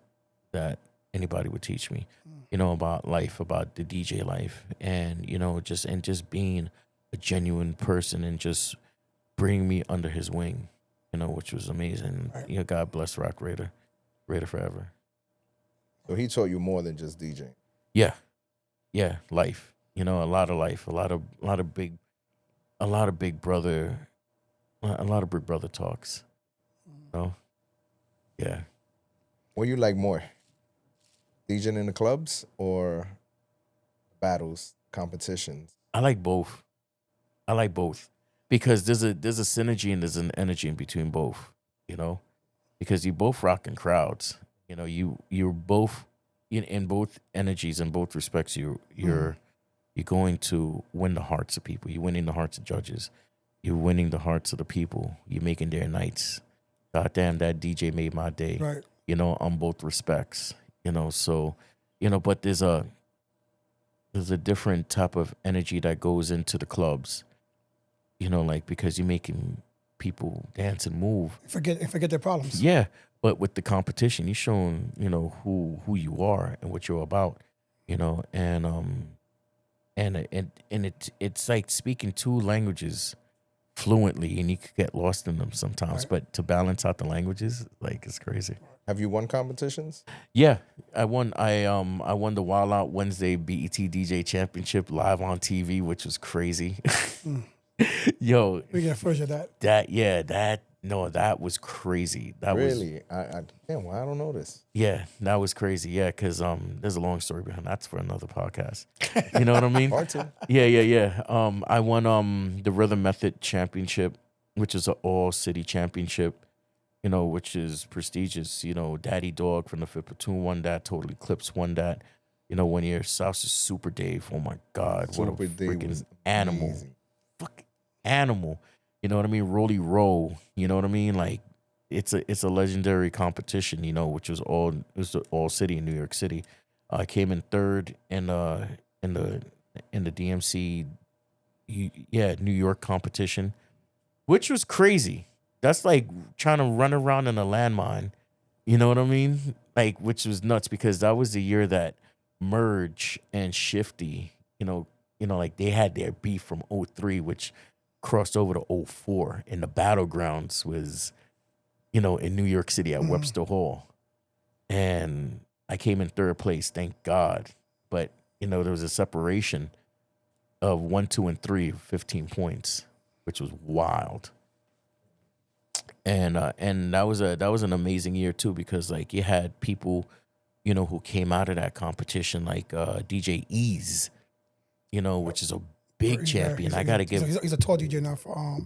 that anybody would teach me, you know, about life, about the DJ life, and, you know, just being a genuine person and just bringing me under his wing, you know, which was amazing. Right. You know, God bless Roc Raida, Raider forever. So he taught you more than just DJing. Yeah, life. You know, a lot of life, a lot of big brother talks. You know? Yeah. What do you like more? DJing in the clubs or battles, competitions? I like both. Because there's a synergy and there's an energy in between both, you know? Because you both rocking crowds. You know, you're both in both energies, in both respects, you're going to win the hearts of people. You're winning the hearts of judges. You're winning the hearts of the people. You're making their nights. God damn, that DJ made my day. Right. You know, on both respects. You know, so, you know, but there's a different type of energy that goes into the clubs. You know, like, because you're making people dance and move. Forget their problems. Yeah, but with the competition, you're showing, you know, who you are and what you're about. You know, and it's like speaking two languages fluently, and you could get lost in them sometimes. Right. But to balance out the languages, like, it's crazy. Have you won competitions? Yeah, I won the Wild Out Wednesday BET DJ Championship live on TV, which was crazy. Yo, We get footage of that. that was crazy. That was Really? I don't know this. Yeah, that was crazy. Yeah, because there's a long story behind that's for another podcast. You know what I mean? Part two. Yeah. I won the Rhythm Method Championship, which is an all city championship, you know, which is prestigious. You know, Daddy Dog from the Fifth Platoon won that. Total Eclipse won that. You know, 1 year. South is Super Dave. Oh my God, what a Super Dave was freaking animal! amazing. Fucking animal. You know what I mean? Rolly Roll. You know what I mean? Like, it's a legendary competition, you know, which was all city in New York City. I came in third in the DMC, New York competition, which was crazy. That's like trying to run around in a landmine. You know what I mean? Like, which was nuts, because that was the year that Merge and Shifty, you know, like they had their beef from 03, which crossed over to 04, and the battlegrounds was, you know, in New York City at Webster Hall. And I came in third place, thank God. But, there was a separation of 1, 2, and 3, 15 points, which was wild. And that was an amazing year too, because like you had people, who came out of that competition, like DJ Ease, which is a big champion. I gotta give he's a tour DJ now for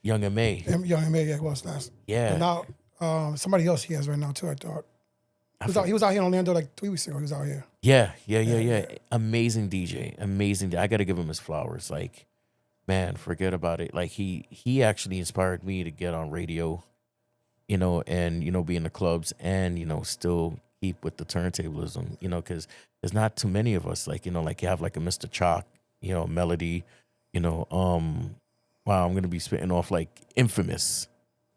Young M.A. Young M.A. Yeah, he was last. Yeah. And now somebody else he has right now too. I thought he was out here in Orlando like 3 weeks ago. He was out here. Yeah. Amazing DJ, amazing. I gotta give him his flowers. Like, man, forget about it. Like he actually inspired me to get on radio, and be in the clubs and still keep with the turntablism, because there's not too many of us. Like, like you have like a Mr. Chalk, Melody, wow, I'm gonna be spitting off like Infamous.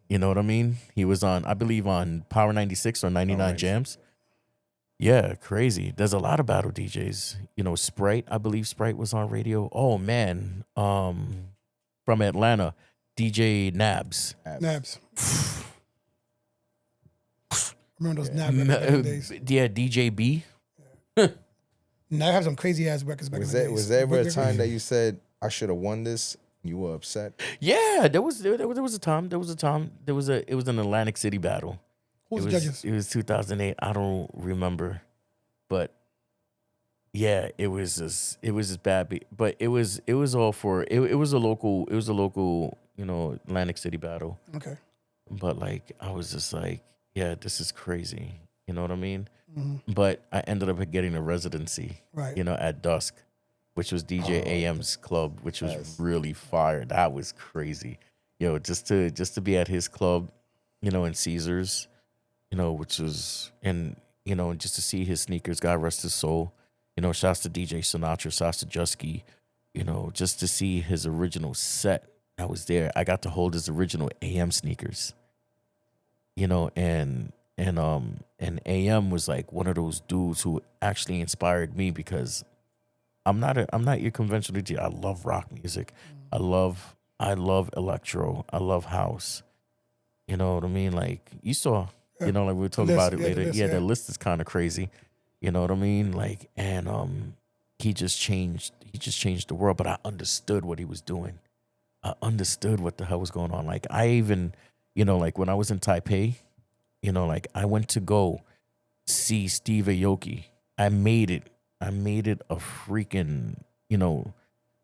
You know what I mean? He was I believe on Power 96 or 99 Jams. Yeah, crazy. There's a lot of battle DJs. Sprite, I believe Sprite was on radio. Oh man, from Atlanta, DJ Nabs. Nabs. Remember those Nab days? Yeah, DJ B. Now I have some crazy ass records back in the days. Was there ever a time that you said I should have won this? You were upset. Yeah, there was a time. It was an Atlantic City battle. Who's the judges? It was 2008. I don't remember, but yeah, it was just bad. But it was all for it was a local Atlantic City battle. Okay. But like I was just like, yeah, this is crazy. You know what I mean? Mm-hmm. But I ended up getting a residency. Right. At Dusk, which was DJ AM's club, which was really fire. That was crazy. Just to be at his club, in Caesars, which was, and just to see his sneakers, God rest his soul. Shouts to DJ Sinatra, shouts to Jusky, just to see his original set that was there. I got to hold his original AM sneakers. And AM was like one of those dudes who actually inspired me, because I'm not your conventional DJ. I love rock music. I love electro. I love house. You know what I mean? Like you saw, like we'll talk about it later. The list is kind of crazy. You know what I mean? Like, and he just changed the world. But I understood what he was doing. I understood what the hell was going on. Like I even, like when I was in Taipei, like I went to go see Steve Aoki. I made it a freaking,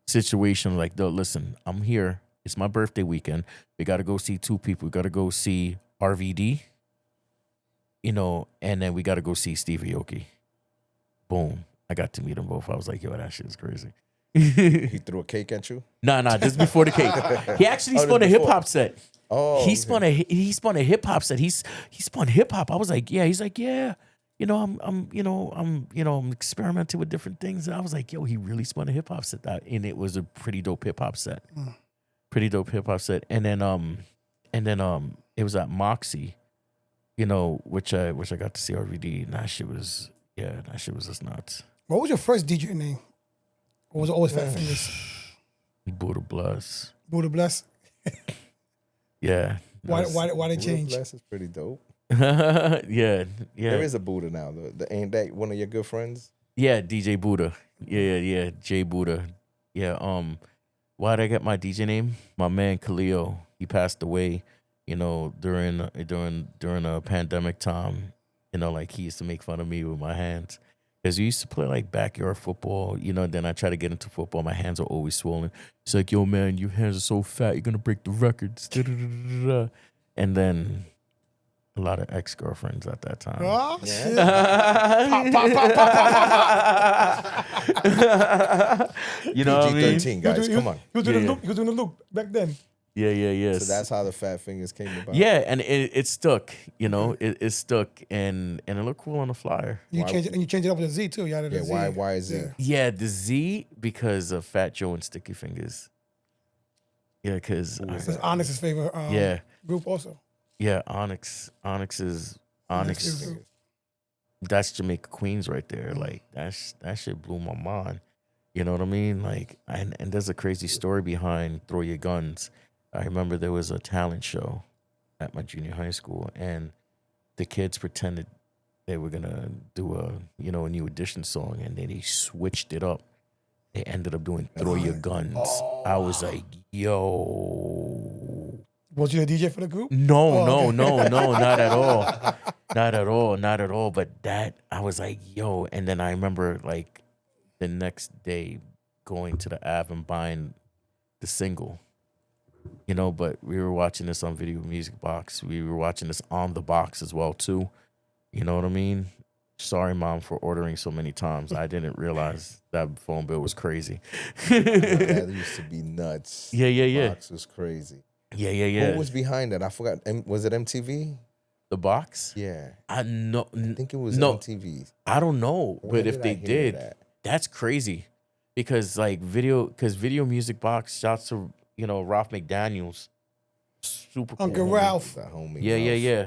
situation like, listen, I'm here. It's my birthday weekend. We got to go see two people. We got to go see RVD, and then we got to go see Steve Aoki. Boom. I got to meet them both. I was like, yo, that shit is crazy. He threw a cake at you? Nah, just before the cake. He actually spun a hip hop set. Oh, he spun a hip hop set. He spun hip hop. I was like, yeah. He's like, yeah. I'm experimenting with different things. And I was like, yo, he really spun a hip hop set, and it was a pretty dope hip hop set. Pretty dope hip hop set. And then it was at Moxie, which I got to see RVD. And that shit was just nuts. What was your first DJ name? Or was it always Fatfingaz? Buddha Bless. Buddha Bless? Yeah. Why they change? Bless is pretty dope. Yeah. There is a Buddha now. Ain't that one of your good friends? Yeah, DJ Buddha. Yeah. J Buddha. Yeah. Why'd I get my DJ name? My man Khalil, he passed away, during a pandemic time. Like he used to make fun of me with my hands. Because we used to play like backyard football, then I try to get into football. My hands are always swollen. It's like, yo, man, your hands are so fat, you're going to break the records. And then a lot of ex-girlfriends at that time. Oh, shit. Pop. You know what I mean? PG-13, guys, come on. He was doing the loop back then. Yeah. So that's how the Fatfingaz came about. Yeah, and it stuck, it stuck, and it looked cool on the flyer. You change it up with a Z too. You added a Z. Why is it? Yeah, the Z because of Fat Joe and Sticky Fingers. Yeah, because It's Onyx's favorite group also. Yeah, Onyx. That's Jamaica Queens right there. Like that shit blew my mind. You know what I mean? Like, and there's a crazy story behind Throw Your Guns. I remember there was a talent show at my junior high school, and the kids pretended they were gonna do a a new edition song, and then they switched it up. They ended up doing "Throw Your Guns." I was like, yo. Was you a DJ for the group? No, Oh, no, okay. no, not at all. Not at all, not at all. But that, I was like, yo. And then I remember, like, the next day going to the Ave and buying the single. But we were watching this on Video Music Box. We were watching this on the box as well, too. You know what I mean? Sorry, Mom, for ordering so many times. I didn't realize that phone bill was crazy. That used to be nuts. Yeah. Box was crazy. Yeah. Who was behind that? I forgot. Was it MTV? The box? Yeah. I think it was no, MTV. I don't know, Where but if they I hear did, that? that's crazy. Because Video Music Box, shouts to Ralph McDaniels, super cool. Uncle Ralph. That homie Yeah.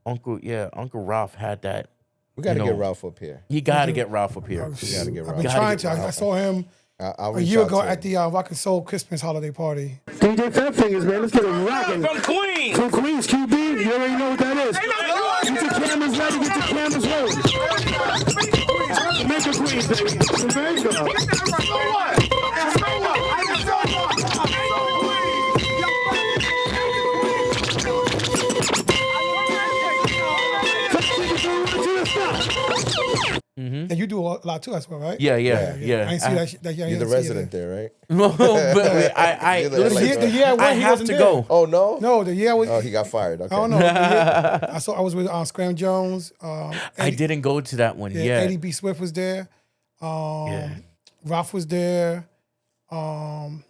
Ralph. Uncle Ralph had that. We got to get Ralph up here. You got to get Ralph up here. We got to get I've Ralph. been Gotta trying get to. I Ralph. saw him I'll a reach year out ago to at him. the Rock and Soul Christmas holiday party. DJ Fatfingaz, man, let's get it rocking. From Queens. From Queens, QB, you already know what that is. Get your cameras ready, get your cameras rolling. Jamaica Queens, baby. Jamaica. And you do a lot too as well, right? Yeah. I didn't see that. That You're the resident there, right? No, but I You're the listen, The year I went, I he have wasn't to there. go. Oh, no? No, the year was. Oh, he got fired. Okay. I don't know. The year, I was with Scram Jones. I Eddie, didn't go to that one yeah, yet. Eddie B. Swift was there. Ralph was there. Is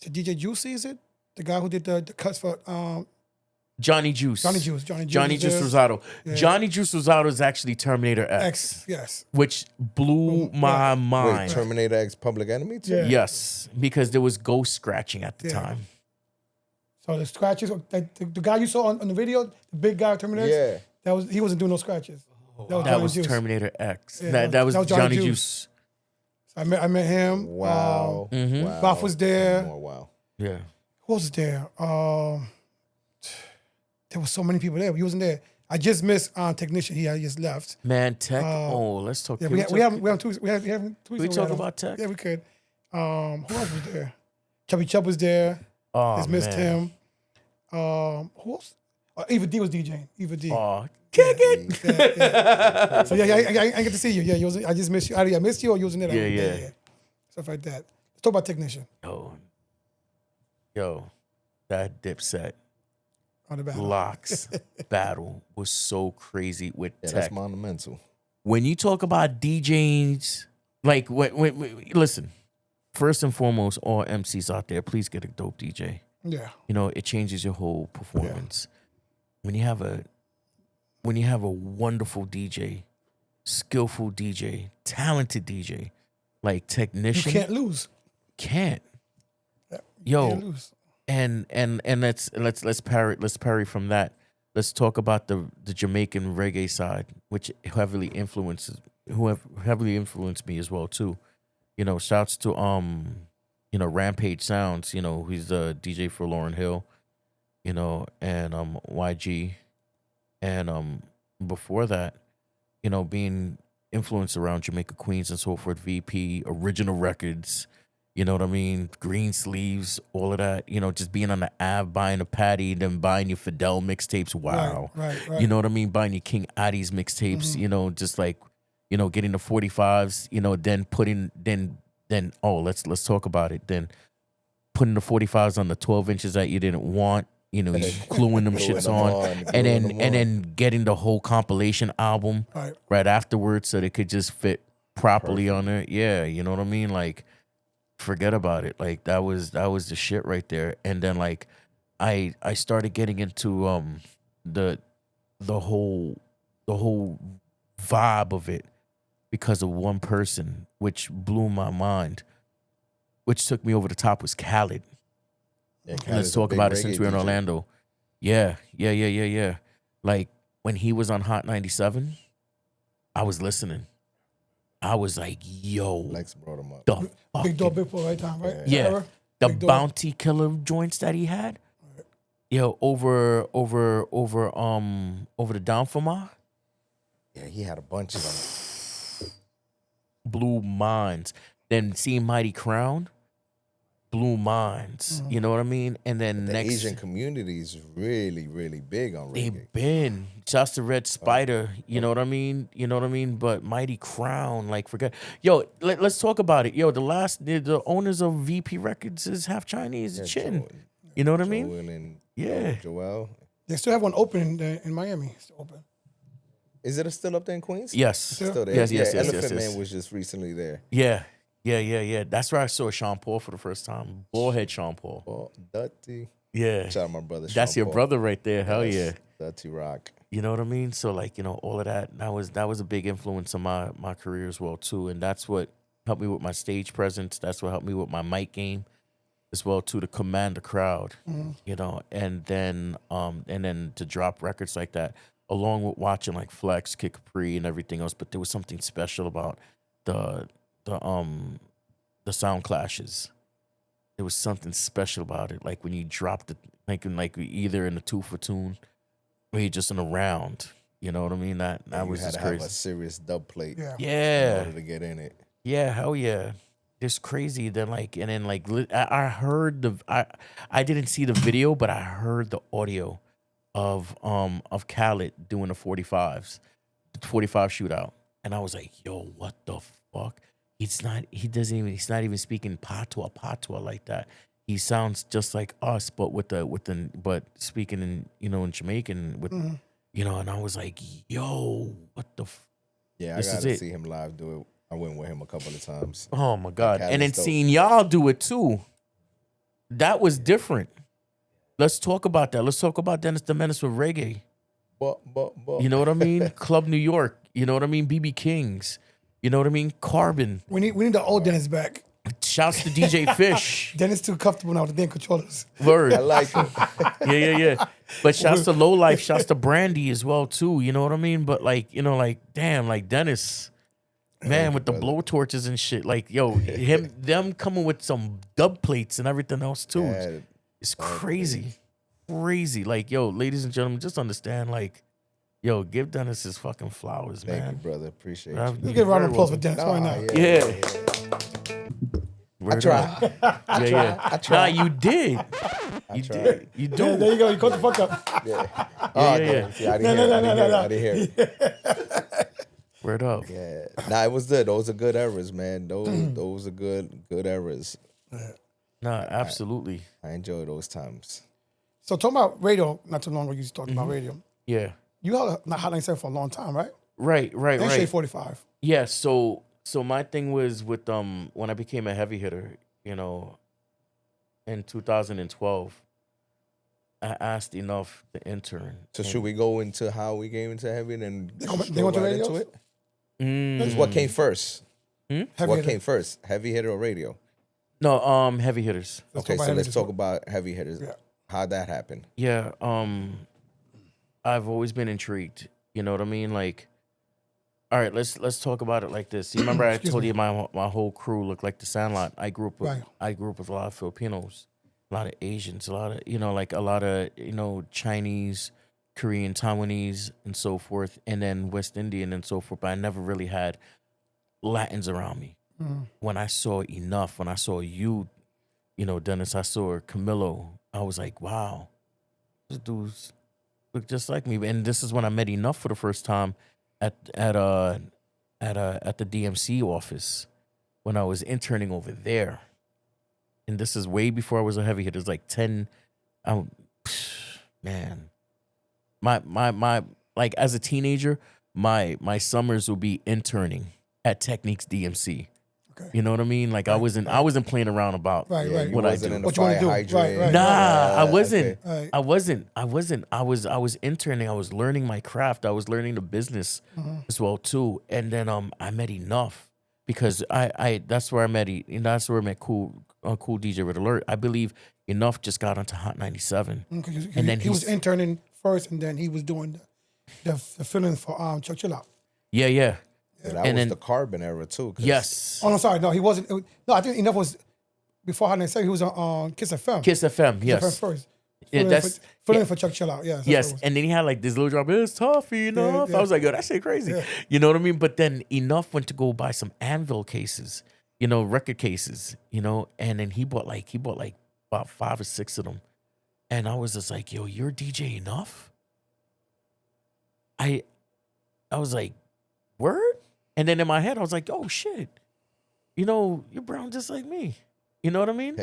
it DJ Juicy? Is it the guy who did the cuts for Johnny Juice. Johnny Juice was Rosato. Yeah. Johnny Juice Rosato is actually Terminator X, X? Yes. which blew my Wait, mind. Terminator X Public Enemy too? Yeah. Yes, because there was ghost scratching at the Yeah. time. So the scratches, the guy you saw on the video, the big guy Terminator, Yeah. he wasn't doing no scratches. That That was Juice. Terminator X. Yeah, that was Johnny Juice. So I met him. Wow. Wow. Ralph was there. Oh, wow. Yeah. Who was there? There was so many people there. He wasn't there. I just missed Technician. He had just left. Man, Tech. Let's talk. Yeah, can we talk- haven't two. We haven't two. Can we talk about Tech? Yeah, we could. Who else was there? Chubby Chub was there. Oh, Just missed man. him. Who else? Eva D was DJing. Eva D. Oh, kick it. Yeah. So yeah, I get to see you. Yeah, you was, I just missed you. I missed you or you wasn't there. Yeah. Stuff like that. Let's talk about Technician Yo, that Dipset on the back. Locks battle was so crazy with Yeah, Tech. that's monumental. When you talk about DJs, like, listen, first and foremost, all MCs out there, please get a dope DJ. Yeah. It changes your whole performance. When you have a wonderful DJ, skillful DJ, talented DJ, like You Technician, can't lose. can't. You Yo, can't lose. and let's parry from that. Let's talk about the Jamaican reggae side, which heavily influenced me as well too. Shouts to Rampage Sounds. He's the DJ for Lauryn Hill. And YG, and before that, being influenced around Jamaica Queens and so forth. VP, Original Records. You know what I mean? Green Sleeves, all of that. Just being on the Ave, buying a Patty, then buying your Fidel mixtapes. Wow. Right. You know what I mean? Buying your King Addies mixtapes. Just like, getting the 45s. Then putting then let's talk about it. Then putting the 45s on the 12 inches that you didn't want. You gluing them shits on, and then getting the whole compilation album right afterwards, so they could just fit properly on there. Yeah, you know what I mean? Like, forget about it. Like, that was the shit right there. And then, like, I started getting into the whole vibe of it because of one person, which blew my mind, which took me over the top, was Khaled. Yeah, Let's talk about it since we're in Orlando. Yeah. Like, when he was on Hot 97, I was listening. I was like, yo, Lex brought him up. the Big Door, fucking- Big Boy, right time, right? Yeah. Era? the Big Door. bounty killer joints that he had. Yo, over the Down for Ma. Yeah, he had a bunch of them. Blew minds. Then seeing Mighty Crown, blew minds. You know what I mean? And then The next, Asian community is really, really big on reggae. they've been just the Red Spider. You know what I mean? You know what I mean? But Mighty Crown, like forget. Yo, let's talk about it. Yo, the owners of VP Records is half Chinese. Yeah, Chin. You know what I mean? Joel and Yeah. Joel. They still have one open in Miami. It's still open. Is it still up there in Queens? Yes. Still there. Yes, yeah, yes, yes, Elephant yes, Man yes. was just recently there. Yeah. That's where I saw Sean Paul for the first time. Bullhead Sean Paul. Oh, Dutty. Yeah. Shout out my brother. That's Sean your Paul. brother right there. Hell yeah. Dutty Rock. You know what I mean? So like, all of that was a big influence on my career as well too. And that's what helped me with my stage presence. That's what helped me with my mic game as well too, to command the crowd. And then to drop records like that, along with watching like Flex, Kid Capri and everything else. But there was something special about the sound clashes. There was something special about it. Like when you dropped it, like either in a 2 for tune or you just in a round. You know what I mean? That was You had just to have crazy. a serious dub plate in Yeah. order to get in it. Yeah, hell yeah. It's crazy. Then I heard I didn't see the video, but I heard the audio of Khaled doing the 45s, the 45 shootout. And I was like, yo, what the fuck? He's not even speaking patois like that. He sounds just like us, but but speaking in in Jamaican with and I was like, yo, what the Yeah, This I is got to it. see him live do it. I went with him a couple of times. Oh my God. Khaled's And then dope. seeing y'all do it too. That was different. Let's talk about that. Let's talk about Dennis the Menace with reggae. But. You know what I mean? Club New York. You know what I mean? BB Kings. You know what I mean? Carbon. We need the old Dennis back. Shouts to DJ Fish. Dennis too comfortable now with the damn controllers. Word. I like it. Yeah. But shouts to Low Life. Shouts to Brandy as well too. You know what I mean? But damn, like Dennis. Man, with the blow torches and shit. Like, yo, them coming with some dub plates and everything else too. Yeah, It's crazy. Crazy. Like, yo, ladies and gentlemen, just understand, like, yo, give Dennis his fucking flowers, Thank man. you, brother. Appreciate Nah, you. Let's get a round of applause for Dennis. Why Nah, not? Yeah. I tried. Yeah. Nah, you did. You did. You do. Yeah, there you go. You caught the fuck up. Yeah. Yeah. See, I didn't hear it. Word up. Yeah. Nah, it was good. Those are good eras, man. Those are good eras. Nah, absolutely. I enjoy those times. So talking about radio, not too long ago, you was talking about radio. Yeah. You had a Hot 97 for a long time, right? Right. And Shade 45. Yeah, so my thing was with when I became a heavy hitter, in 2012, I asked Enough to intern. So should we go into how we came into heavy and They go went to right radios? into it? Mm. 'Cause what came first? Heavy What hitter. came first? Heavy hitter or radio? No, heavy hitters. Okay, talk so about let's heavy talk hitters. about heavy hitters. Yeah. How'd that happen? Yeah, I've always been intrigued. You know what I mean? Like, all right, let's talk about it like this. You remember I told you my whole crew looked like the Sandlot. I grew up with a lot of Filipinos, a lot of Asians, a lot of Chinese, Korean, Taiwanese, and so forth, and then West Indian and so forth. But I never really had Latins around me. When I saw Enough, when I saw you, Dennis, I saw Camilo, I was like, wow, these dudes look just like me. And this is when I met Enough for the first time at the DMC office when I was interning over there. And this is way before I was a heavy hitter. It's like 10. Man, my like as a teenager, my summers would be interning at Techniques DMC. Okay. You know what I mean? Like I wasn't playing around about Right, right. You what I wasn't do. in the What you wanna fire do? hydrant. Right. Nah, I wasn't. Okay. Right. I wasn't. I was interning. I was learning my craft. I was learning the business as well too. And then I met Enough because I that's where I met that's where I met cool DJ Red Alert. I believe Enough just got onto Hot 97. And then he was interning first, and then he was doing the filling for Chuck Chill Out. Yeah. Yeah, that And was then- the Carbon era too. 'Cause Yes. Oh no, sorry, no, he wasn't. No, I think Enough was before Hot 97. He was on Kiss FM. Kiss FM. Kiss FM Yes. first. Fill in for Chuck Chill Out. Yeah. that's what it Yes, was. and then he had like this little drop. It's tough, enough. yeah. I was like, yo, that shit crazy. Yeah. You know what I mean? But then Enough went to go buy some Anvil cases, record cases, and then he bought like about 5 or 6 of them, and I was just like, yo, you're DJ Enough. I was like, word, and then in my head I was like, oh shit, you're brown just like me. You know what I mean?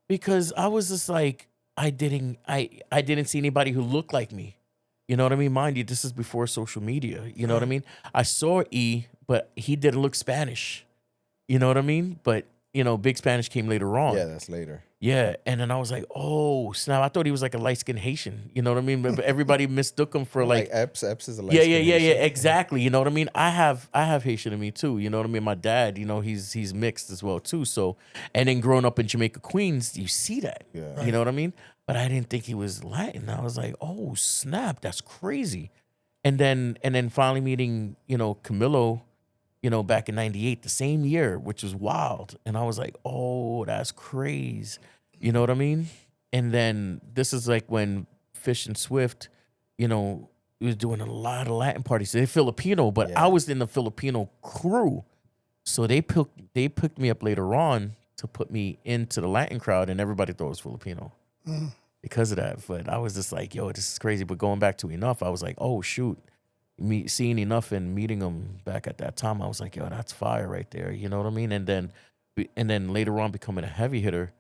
Because I was just like, I didn't see anybody who looked like me. You know what I mean? Mind you, this is before social media. You know what I mean? I saw E, but he didn't look Spanish. You know what I mean? But, Big Spanish came later on. Yeah, that's later. Yeah. And then I was like, oh, snap. I thought he was like a light-skinned Haitian. You know what I mean? But everybody mistook him for like Epps is a yeah, Haitian. exactly. You know what I mean? I have Haitian in me too. You know what I mean? My dad, he's mixed as well too. So, and then growing up in Jamaica, Queens, you see that. Yeah. You know what I mean? But I didn't think he was Latin. I was like, oh snap, that's crazy. And then finally meeting, Camilo, back in '98, the same year, which was wild. And I was like, oh, that's crazy. You know what I mean? And then this is like when Fish and Swift, he was doing a lot of Latin parties. They're Filipino, but I was in the Filipino crew. So they picked me up later on to put me into the Latin crowd, and everybody thought it was Filipino because of that. But I was just like, yo, this is crazy. But going back to Enough, I was like, oh, shoot. Seeing Enough and meeting him back at that time, I was like, yo, that's fire right there. You know what I mean? And then later on becoming a heavy hitter,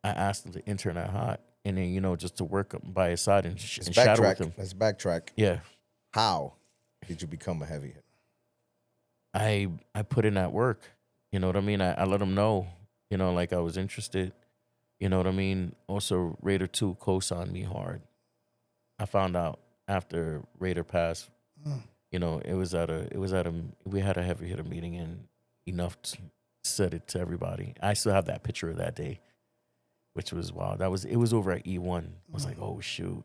I asked him to intern at Hot. And then, just to work by his side and shadow with him. Let's backtrack. Yeah. How did you become a heavy hitter? I put in that work. You know what I mean? I let him know, like I was interested. You know what I mean? Also, Raider 2 co-signed me hard. I found out after Raider passed, we had a heavy hitter meeting, and Enough said it to everybody. I still have that picture of that day, which was wild. It was over at E1. I was like, oh shoot.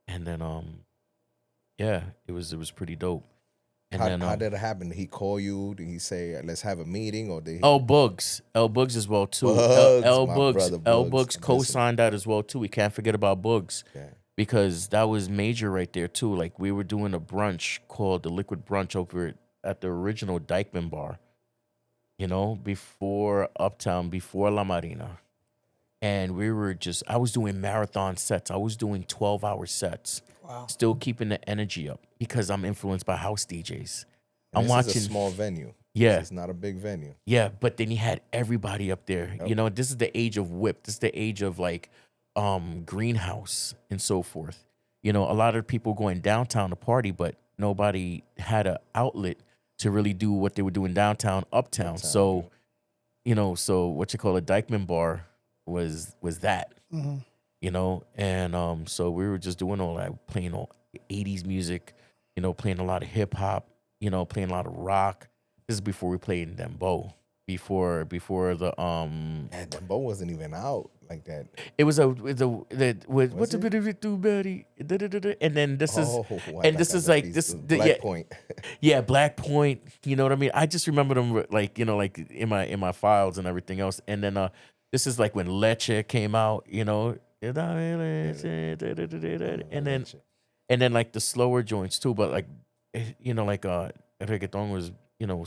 And then it was pretty dope. And how did it happen? Did he call you? Did he say, let's have a meeting? Or did he... L Bugs as well too. Bugs, L my Bugs, brother L Bugs. Bugs co-signed that as well too. We can't forget about Bugs. Yeah. Because that was major right there too. Like we were doing a brunch called the Liquid Brunch over at the original Dykeman Bar, before Uptown, before La Marina. And I was doing marathon sets. I was doing 12-hour sets. Wow. Still keeping the energy up because I'm influenced by house DJs. And I'm watching. Is a small venue. Yeah. It's not a big venue. Yeah, but then he had everybody up there. Yep. This is the age of whip. This is the age of like greenhouse and so forth. A lot of people going downtown to party, but nobody had an outlet to really do what they were doing downtown, uptown. So, so what you call a Dykeman Bar was that, and so we were just doing all that, playing all 80s music, playing a lot of hip hop, playing a lot of rock. This is before we played in Dembow. Before the Dembow wasn't even out like that. It was what's a bit of it do, buddy? And then this is this is like this Black Point. Yeah, Black Point. You know what I mean? I just remember them like like in my files and everything else. And then this is like when Leche came out. And then like the slower joints too. But like like reggaeton was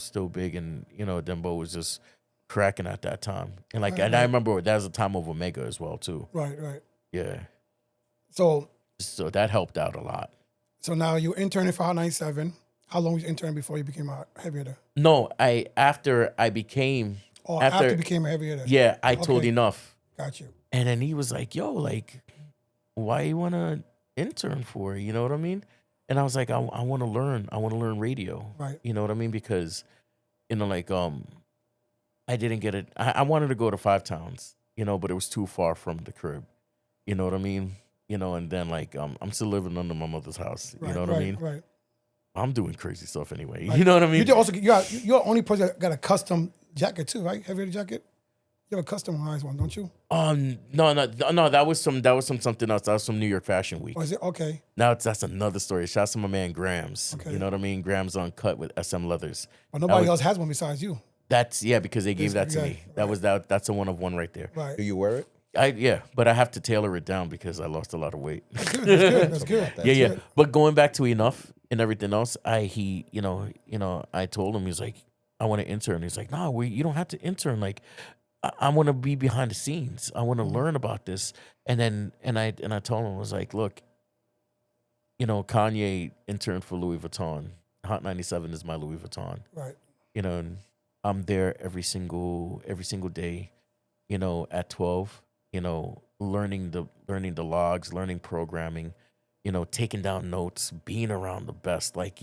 still big, and Dembow was just cracking at that time. And and I remember that was the time of Omega as well too. Right. Yeah. So that helped out a lot. So now you interning for Hot 97. How long was you interning before you became a heavy hitter? No, after I became after you became a heavy hitter. Yeah, I told Enough. Got you. And then he was like, yo, like, why you wanna intern for? You know what I mean? And I was like, I want to learn. I want to learn radio. Right. You know what I mean? Because, I didn't get it. I wanted to go to Five Towns, but it was too far from the crib. You know what I mean? And then I'm still living under my mother's house. Right, you know what I mean? Right. I'm doing crazy stuff anyway. Right. You know what I mean? You're the only person that got a custom jacket too, right? Heavy hitter jacket. You have a customized one, don't you? No. That was something else. That was from New York Fashion Week. Oh, is it? Okay. Now that's another story. Shout out to my man Grams. Okay. You know what I mean? Grams Uncut with SM Leathers. But nobody else has one besides you. That's because they gave that to me. Right. That's a one of one right there. Right. Do you wear it? But I have to tailor it down because I lost a lot of weight. That's good. Yeah. But going back to Enough and everything else, I told him, he's like, I want to intern. He's like, no, you don't have to intern. Like, I want to be behind the scenes. I want to learn about this. And then I told him, I was like, look, Kanye interned for Louis Vuitton. Hot 97 is my Louis Vuitton. Right. And I'm there every single day, at 12, learning the logs, learning programming, taking down notes, being around the best. Like,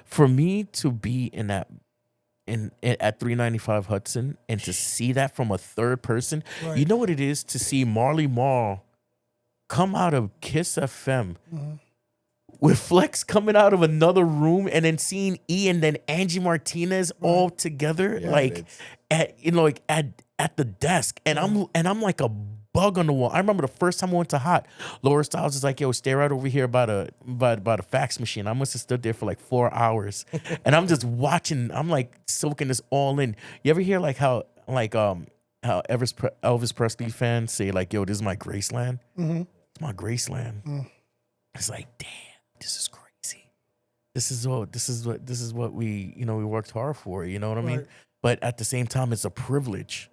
for me to be at 395 Hudson and to see that from a third person, Right. you know what it is to see Marley Marl come out of Kiss FM with Flex coming out of another room, and then seeing E and then Angie Martinez all together, at the desk, and I'm like a bug on the wall. I remember the first time I went to Hot, Laura Styles is like, "Yo, stay right over here by the fax machine." I must have stood there for like 4 hours, and I'm just watching. I'm like soaking this all in. You ever hear how Elvis Presley fans say like, "Yo, this is my Graceland." It's my Graceland. It's like, damn, this is crazy. This is what we we worked hard for. You know what I mean? Right. But at the same time, it's a privilege.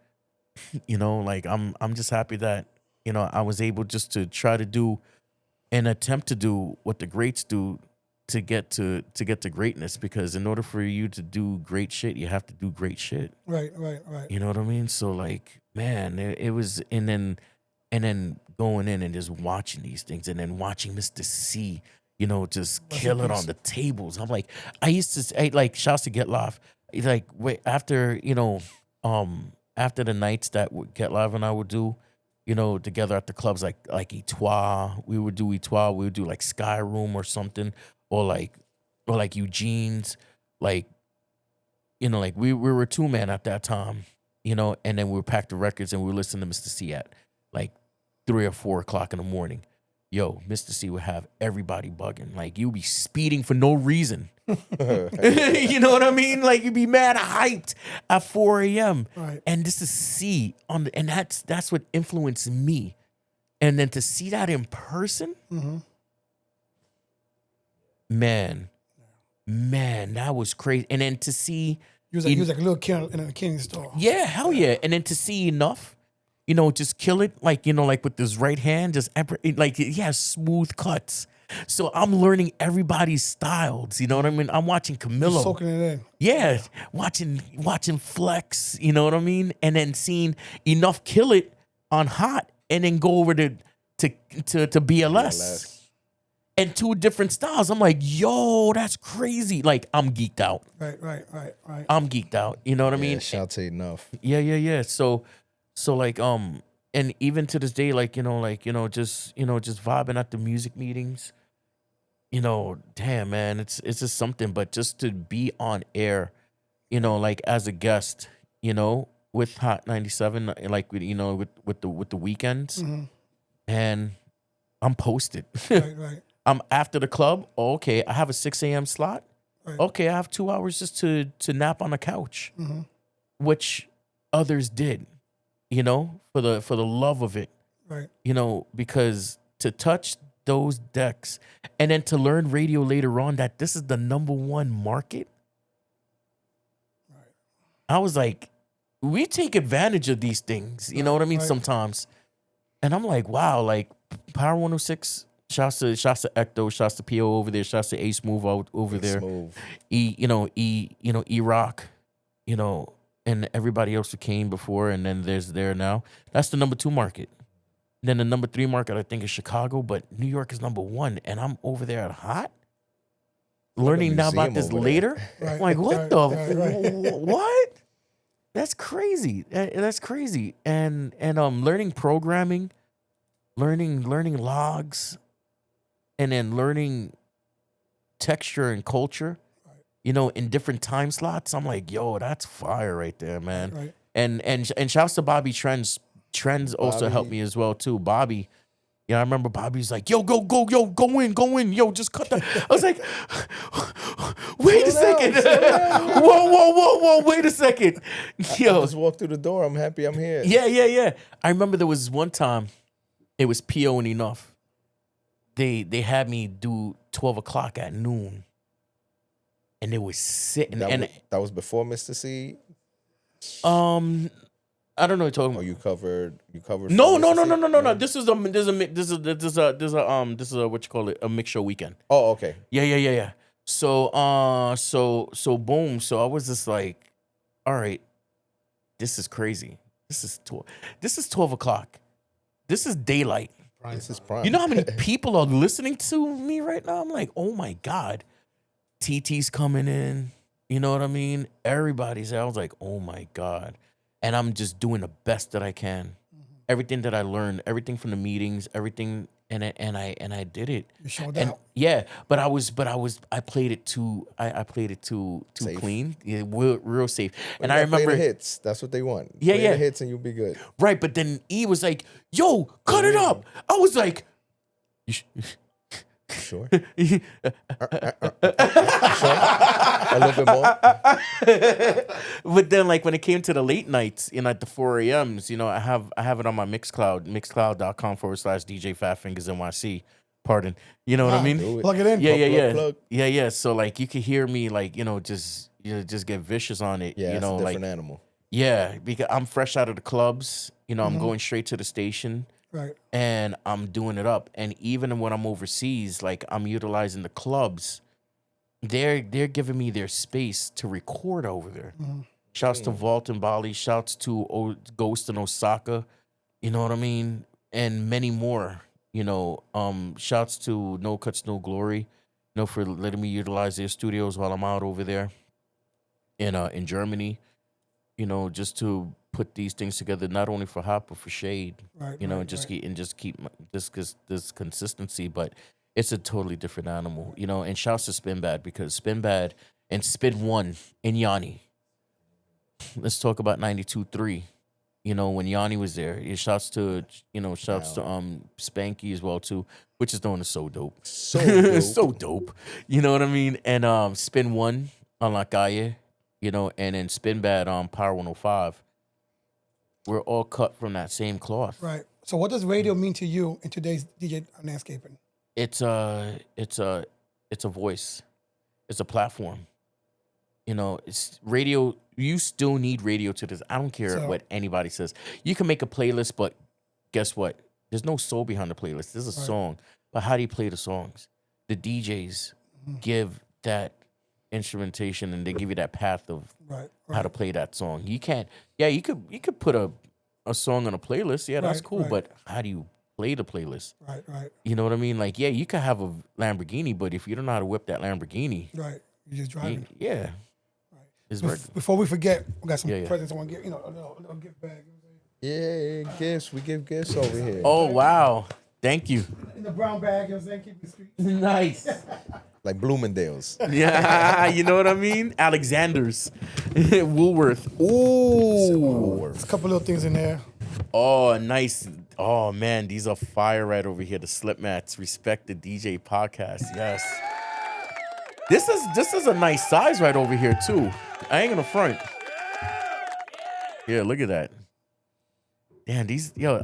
Like I'm just happy that I was able just to try to do and attempt to do what the greats do to get to greatness. Because in order for you to do great shit, you have to do great shit. Right. You know what I mean? So like, man, it was, and then going in and just watching these things, and then watching Mr. C, just kill it on the tables. I'm like, I used to say, like, shouts to Get Live. Like, wait, after the nights that Get Live and I would do, together at the clubs, like Etoile, we would do like Sky Room or something, or like Eugene's, like we were 2-man at that time, and then we would pack the records and we would listen to Mr. C at like 3 or 4 o'clock in the morning. Yo, Mr. C would have everybody bugging. Like, you'd be speeding for no reason. You know what I mean? Like, you'd be mad hyped at 4 a.m. Right. And this is C and that's what influenced me. And then to see that in person, man, that was crazy. And then to see, He was like a little kid in a candy store. yeah, hell yeah. And then to see Enough, just kill it, like, like with his right hand, like he has smooth cuts. So I'm learning everybody's styles, you know what I mean? I'm watching Camilo. Soaking it in. Yeah, watching Flex, you know what I mean? And then seeing Enough kill it on Hot, and then go over to BLS. And 2 different styles. I'm like, yo, that's crazy. Like, I'm geeked out. Right. I'm geeked out. You know what I mean? Shout to Enough. Yeah. So like, and even to this day, like, just vibing at the music meetings, damn, man, it's just something. But just to be on air, like as a guest, with Hot 97, like, with the weekends, and I'm posted. Right. I'm after the club. Oh, okay, I have a 6 a.m. slot. Right. Okay, I have 2 hours just to nap on the couch, which others did, for the love of it, Right. Because to touch those decks and then to learn radio later on that this is the #1 market. Right. I was like, we take advantage of these things, you know what I mean? Right. Sometimes, and I'm like, wow, like Power 106. Shouts to Ecto, shouts to PO over there, shouts to A Smooth over there. Smooth. E Rock, and everybody else who came before, and then there's there now. That's the #2 market. Then the #3 market, I think, is Chicago, but New York is #1, and I'm over there at Hot, learning now about this later. Right. Like, what Right. what? That's crazy. That's crazy. And learning programming, learning logs, and then learning texture and culture, in different time slots. I'm like, yo, that's fire right there, man. Right. And shouts to Bobby Trends. Trends also helped me as well too. Bobby, You know, I remember Bobby's like, yo, go in, yo, just cut that. I was like, wait a second. Whoa, wait a second. Yo. Just walk through the door. I'm happy I'm here. Yeah. I remember there was one time, it was PO and enough. They had me do 12 o'clock at noon. And they was sitting. That was before Mr. C? I don't know what you're talking Or about. you covered No. No. This is a what you call it, a mix show weekend. Oh, okay. Yeah. So boom. So I was just like, all right, this is crazy. This is 12 o'clock. This is daylight. This is prime. You know how many people are listening to me right now? I'm like, oh my God. TT's coming in. You know what I mean? Everybody's there. I was like, oh my God. And I'm just doing the best that I can. Everything that I learned, everything from the meetings, everything, and I did it. You showed And out. yeah, I played it too Safe. clean, yeah, real safe. And You I gotta play remember, the hits. That's what they want. Yeah, Play yeah. the hits and you'll be good. right? But then E was like, "Yo, cut it up." I was like, Sure. Sure. A little bit more. But then, like, when it came to the late nights, you know, at the 4 a.m.s, you know, I have it on my Mixcloud, mixcloud.com/DJ Fatfingaz NYC. Pardon. You know what I mean? Do it. Plug it in. Yeah. Plug. Yeah. So, like, you could hear me, like, you know, just get vicious on it. Yeah, you it's know, a different like, animal. yeah, because I'm fresh out of the clubs. You know, I'm going straight to the station. Right. And I'm doing it up. And even when I'm overseas, like, I'm utilizing the clubs. They're giving me their space to record over there. Shouts to Vault in Bali. Shouts to Ghost in Osaka. You know what I mean? And many more. You know, shouts to No Cuts No Glory. You know, for letting me utilize their studios while I'm out over there in Germany. You know, just to put these things together, not only for Hop but for Shade. Right. You know, right, keep this consistency, but it's a totally different animal, you know. And shouts to Spin Bad, because Spin Bad and Spin 1 and Yanni. Let's talk about 92.3. You know, when Yanni was there. Shouts to Spanky as well too, which is doing so dope. So dope. So dope. You know what I mean? And Spin 1 on La Calle, you know, and then Spin Bad on Power 105. We're all cut from that same cloth. Right. So what does radio mean to you in today's DJ landscaping? It's a voice. It's a platform. You know, it's radio. You still need radio to this. I don't care So- what anybody says. You can make a playlist, but guess what? There's no soul behind the playlist. There's a song. But how do you play the songs? The DJs give that instrumentation, and they give you that path of Right. how to play that song. You can't. Yeah, you could put a song on a playlist. Yeah, that's Right, cool. right. But how do you play the playlist? Right. You know what I mean? Like, yeah, you could have a Lamborghini, but if you don't know how to whip that Lamborghini, Right. You just driving. yeah, it's very, Before we forget, we got some Yeah. presents I want to give. You know, a little gift bag. Yeah, gifts. We give gifts over here. Oh wow, thank you. In the brown bag, you know what I'm saying? Keep the streets. Nice. Like Bloomingdale's. Yeah, you know what I mean? Alexander's, Woolworth. Ooh. There's a couple little things in there. Oh, nice. Oh man, these are fire right over here. The slip mats. Respect the DJ podcast. Yes. This is a nice size right over here too. I ain't gonna front. Yeah, look at that. Damn,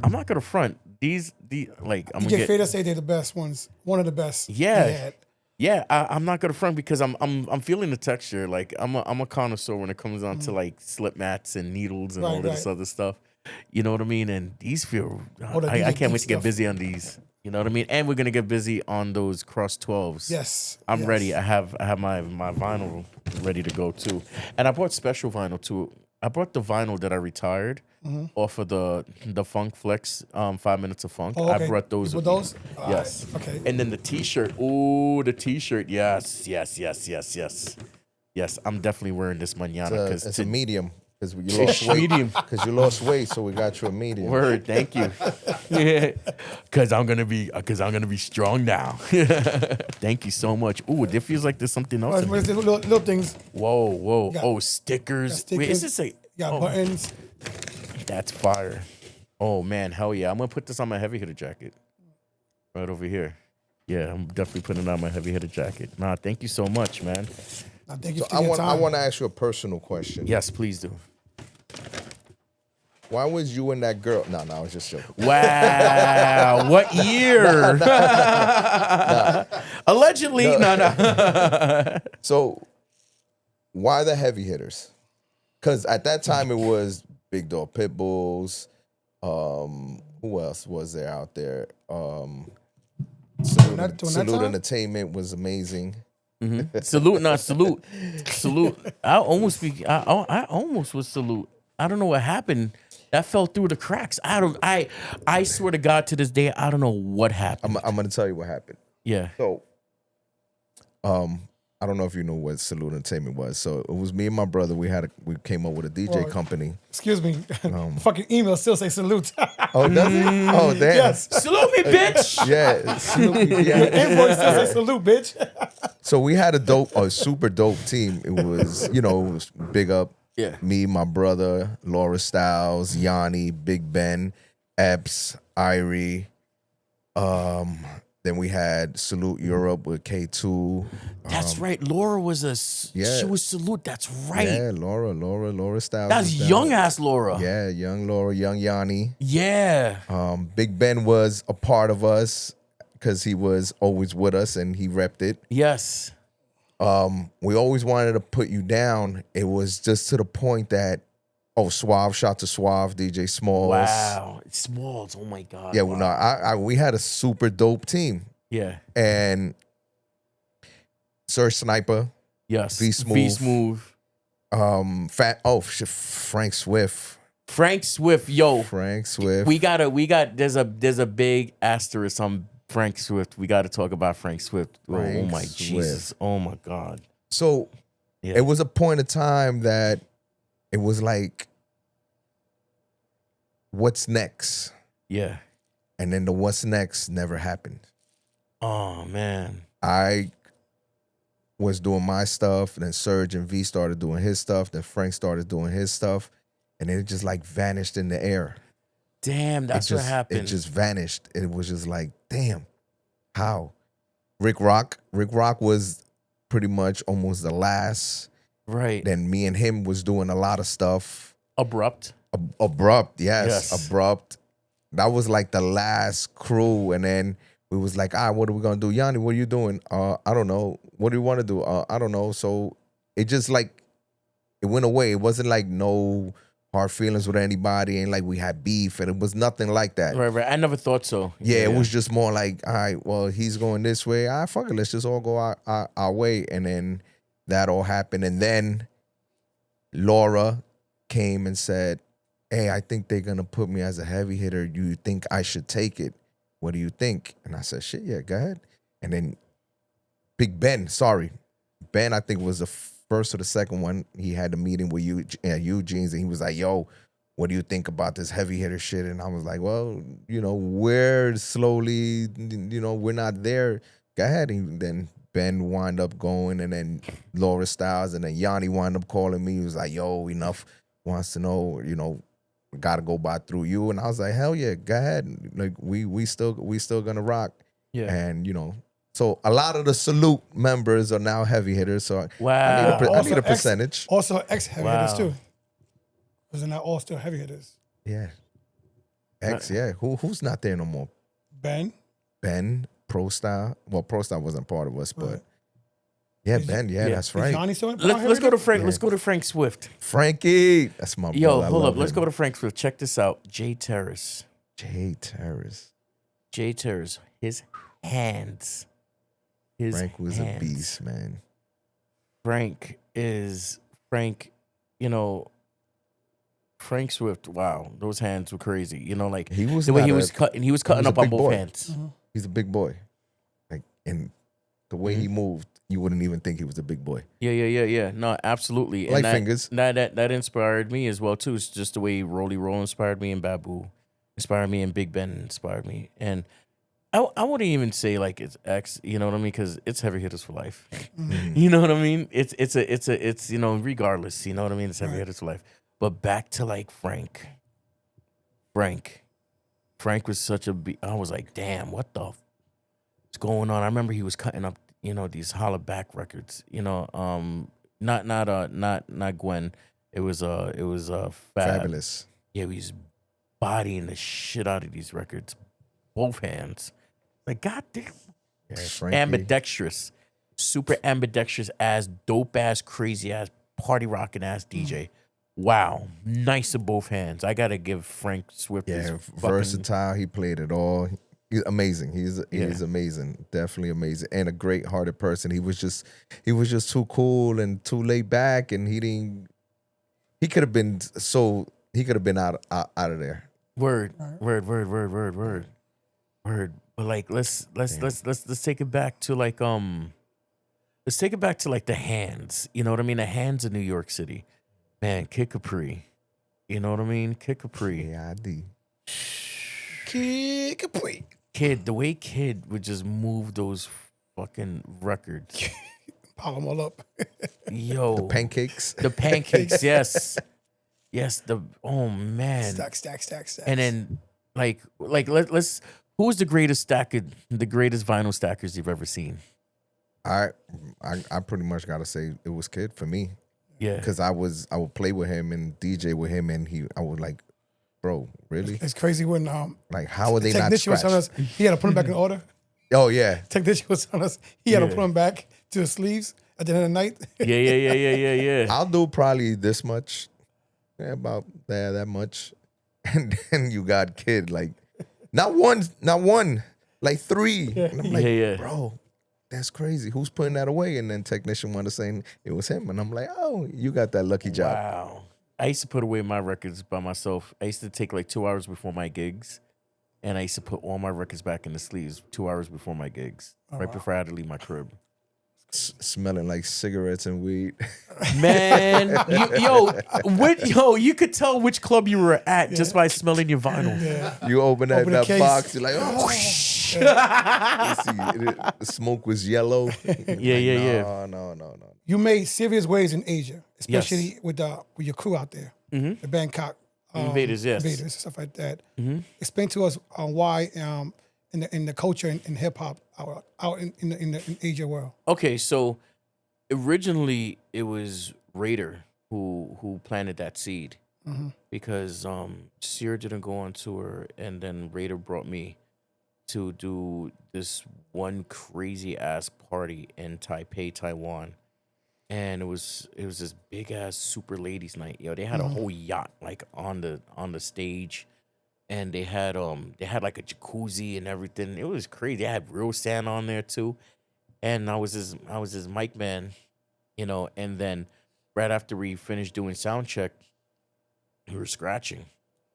I'm not gonna front. These like I'm gonna DJ get. Fader say they're the best ones. One of the best. Yeah. they had. Yeah, I'm not gonna front because I'm feeling the texture. Like I'm a connoisseur when it comes on to like slip mats and needles and all this Right. other stuff. You know what I mean? And these feel. All the I DJ can't wait to get stuff. busy on these. You know what I mean? And we're gonna get busy on those cross 12s. Yes. I'm yes. ready. I have my vinyl ready to go too. And I bought special vinyl too. I brought the vinyl that I retired off of the Funk Flex 5 Minutes of Funk. Oh, okay. I brought those. You with put me. those? Yes. Okay. And then the T-shirt. Ooh, the T-shirt. Yes. Yes, I'm definitely wearing this mañana It's a medium because you It's lost weight. medium. Because you lost weight, so we got you a medium. Word, thank you. Cause I'm gonna be strong now. Thank you so much. Ooh, it feels like there's something else. in Where's here. the little things? Whoa. Got- Oh, stickers. got Wait, is stickers. this a? Got oh, buttons. that's fire. Oh man, hell yeah! I'm gonna put this on my heavy hitter jacket. Right over here. Yeah, I'm definitely putting on my heavy hitter jacket. Nah, thank you so much, man. Thank you So for I your want time. to ask you a personal question. Yes, please do. Why was you and that girl? No, I was just joking. Wow, what year? Allegedly, no. So why the heavy hitters? Because at that time it was Big Dog Pit Bulls. Who else was there out there? During that Salute time? Entertainment was amazing. Salute, not salute. Salute. I almost was salute. I don't know what happened. That fell through the cracks. I swear to God, to this day, I don't know what happened. I'm gonna tell you what happened. Yeah. So, I don't know if you know what Salute Entertainment was. So it was me and my brother. We came up with a DJ Well, company. Excuse me. Fucking email still say salute. Oh, does it? Oh, damn. Yes. Salute me, bitch. Yeah. Salute, yeah. Invoice still say salute, bitch. So we had a super dope team. It was, it was big up. Yeah. Me, my brother, Laura Styles, Yanni, Big Ben, Epps, Irie. Then we had Salute Europe with K2. That's right. Laura was Yeah. she was salute. That's right. Yeah, Laura Styles. That's was down. young ass Laura. Yeah, young Laura, young Yanni. Yeah. Big Ben was a part of us because he was always with us and he repped it. Yes. We always wanted to put you down. It was just to the point that, Suave, shout to Suave, DJ Smalls. Wow. Smalls. Oh my God. Yeah, wow. well, no, we had a super dope team. Yeah. And Sir Sniper, Yes. V Smooth. V Smooth. Frank Swift. Frank Swift. Yo. Frank Swift. There's a big asterisk on Frank Swift. We got to talk about Frank Swift. Oh Frank my Swift. Jesus. Oh my God. So Yeah. it was a point of time that it was like, what's next? Yeah. And then the what's next never happened. Oh man. I was doing my stuff, then Serge and V started doing his stuff, then Frank started doing his stuff, and then it just like vanished in the air. Damn, that's what happened. It just vanished. It was just like, damn, how? Rick Rock was pretty much almost the last. Right. Then me and him was doing a lot of stuff. Abrupt. Abrupt, yes. Yes. Abrupt. That was like the last crew, and then we was like, what are we gonna do? Yanni, what are you doing? I don't know. What do you want to do? I don't know. So it just like, it went away. It wasn't like no hard feelings with anybody, and like we had beef, and it was nothing like that. Right. I never thought so. Yeah, it was just more like, all right, well, he's going this way. All right, fuck it, let's just all go our way. And then that all happened. And then Laura came and said, hey, I think they're going to put me as a heavy hitter. You think I should take it? What do you think? And I said, shit, yeah, go ahead. And then Big Ben, Ben, I think was the first or the second one. He had a meeting with Eugene's, and he was like, yo, what do you think about this heavy hitter shit? And I was like, well, we're slowly, we're not there. Go ahead. And then Ben wound up going, and then Laura Styles, and then Yanni wound up calling me. He was like, yo, Enough wants to know, got to go by through you. And I was like, hell yeah, go ahead. Like we still gonna rock. Yeah. And so a lot of the Salute members are now heavy hitters. So Wow. I need a percentage. Also ex-heavy hitters Wow. too. Because they're not all still heavy hitters. Yeah. Yeah. Who's not there no more? Ben, Pro Style. Well, Pro Style wasn't part of us, but yeah, Ben. Yeah, that's Is right. Johnny still in Let's go to Frank. Yeah. Let's go to Frank Swift. Frankie, that's my Yo, brother. I hold love up. Let's him. go to Frank Swift. Check this out. Jay Terrace. Jay Terrace. His hands. Frank was hands. a beast, man. Frank, Frank Swift, wow, those hands were crazy. Like He was the way not he a- was cutting, he was cutting was a up on big both boy. hands. He's a big boy. Like, and the way he moved, you wouldn't even think he was a big boy. Yeah. No, absolutely. Like and Fingers. That inspired me as well too. It's just the way Rolly Roll inspired me, and Babu inspired me, and Big Ben inspired me. And I wouldn't even say like it's X, you know what I mean? Because it's heavy hitters for life. You know what I mean? It's regardless, you know what I mean? It's heavy hitters for life. But back to like Frank. Frank was such a I was like, damn, what the was going on. I remember he was cutting up, these holla back records. Not Gwen. It was Fab. Fabulous. Yeah, he was bodying the shit out of these records, both hands. Like goddamn, Yeah, Frankie. ambidextrous, super ambidextrous ass, dope ass, crazy ass, party rocking ass DJ. Wow, nice of both hands. I gotta give Frank Swift. Yeah, his versatile. He played it all. He's amazing. He's Yeah. amazing. Definitely amazing. And a great hearted person. He was just too cool and too laid back, and he could have been out of there. Word. But like, let's take it back to like the hands. You know what I mean? The hands of New York City, man. Kid Capri. You know what I mean? Kid Capri. Yeah, I do. Kid Capri. Kid, the way Kid would just move those fucking records. Pile them all up. Yo, Pancakes. the pancakes, yes. Yes, oh man. Stack. And then let's who's the greatest vinyl stackers you've ever seen? I pretty much gotta say it was Kid for me. Yeah. Because I would play with him and DJ with him, and I was like, bro, really? It's crazy when Like, how are they not technician was telling us scratched? he had to put them back in order. Oh yeah, Technician was telling us he had to Yeah. put them back to the sleeves at the end of the night. Yeah. I'll do probably this much, about that much, and then you got Kid like, not one, like three. And I'm like, Yeah. bro, that's crazy. Who's putting that away? And then technician wanted to say it was him, and I'm like, oh, you got that lucky job. Wow. I used to put away my records by myself. I used to take like 2 hours before my gigs, and I used to put all my records back in the sleeves 2 hours before my gigs, before I had to leave my crib. Smelling like cigarettes and weed. Man, you could tell which club you were at just by smelling your vinyl. Yeah. You open Open the that case. box, you're like, oh, the smoke was yellow. Yeah. No. You made serious waves in Asia, especially with your crew out there, the Bangkok Invaders, yes. Invaders, stuff like that. Explain to us why in the culture in hip hop out in Asia world. Okay, so originally it was Raider who planted that seed because Sear didn't go on tour, and then Raider brought me to do this one crazy ass party in Taipei, Taiwan. And it was this big ass super ladies night. Yo, they had a whole yacht like on the stage, and they had like a jacuzzi and everything. It was crazy. They had real sand on there too. And I was his mic man, and then right after we finished doing sound check, we were scratching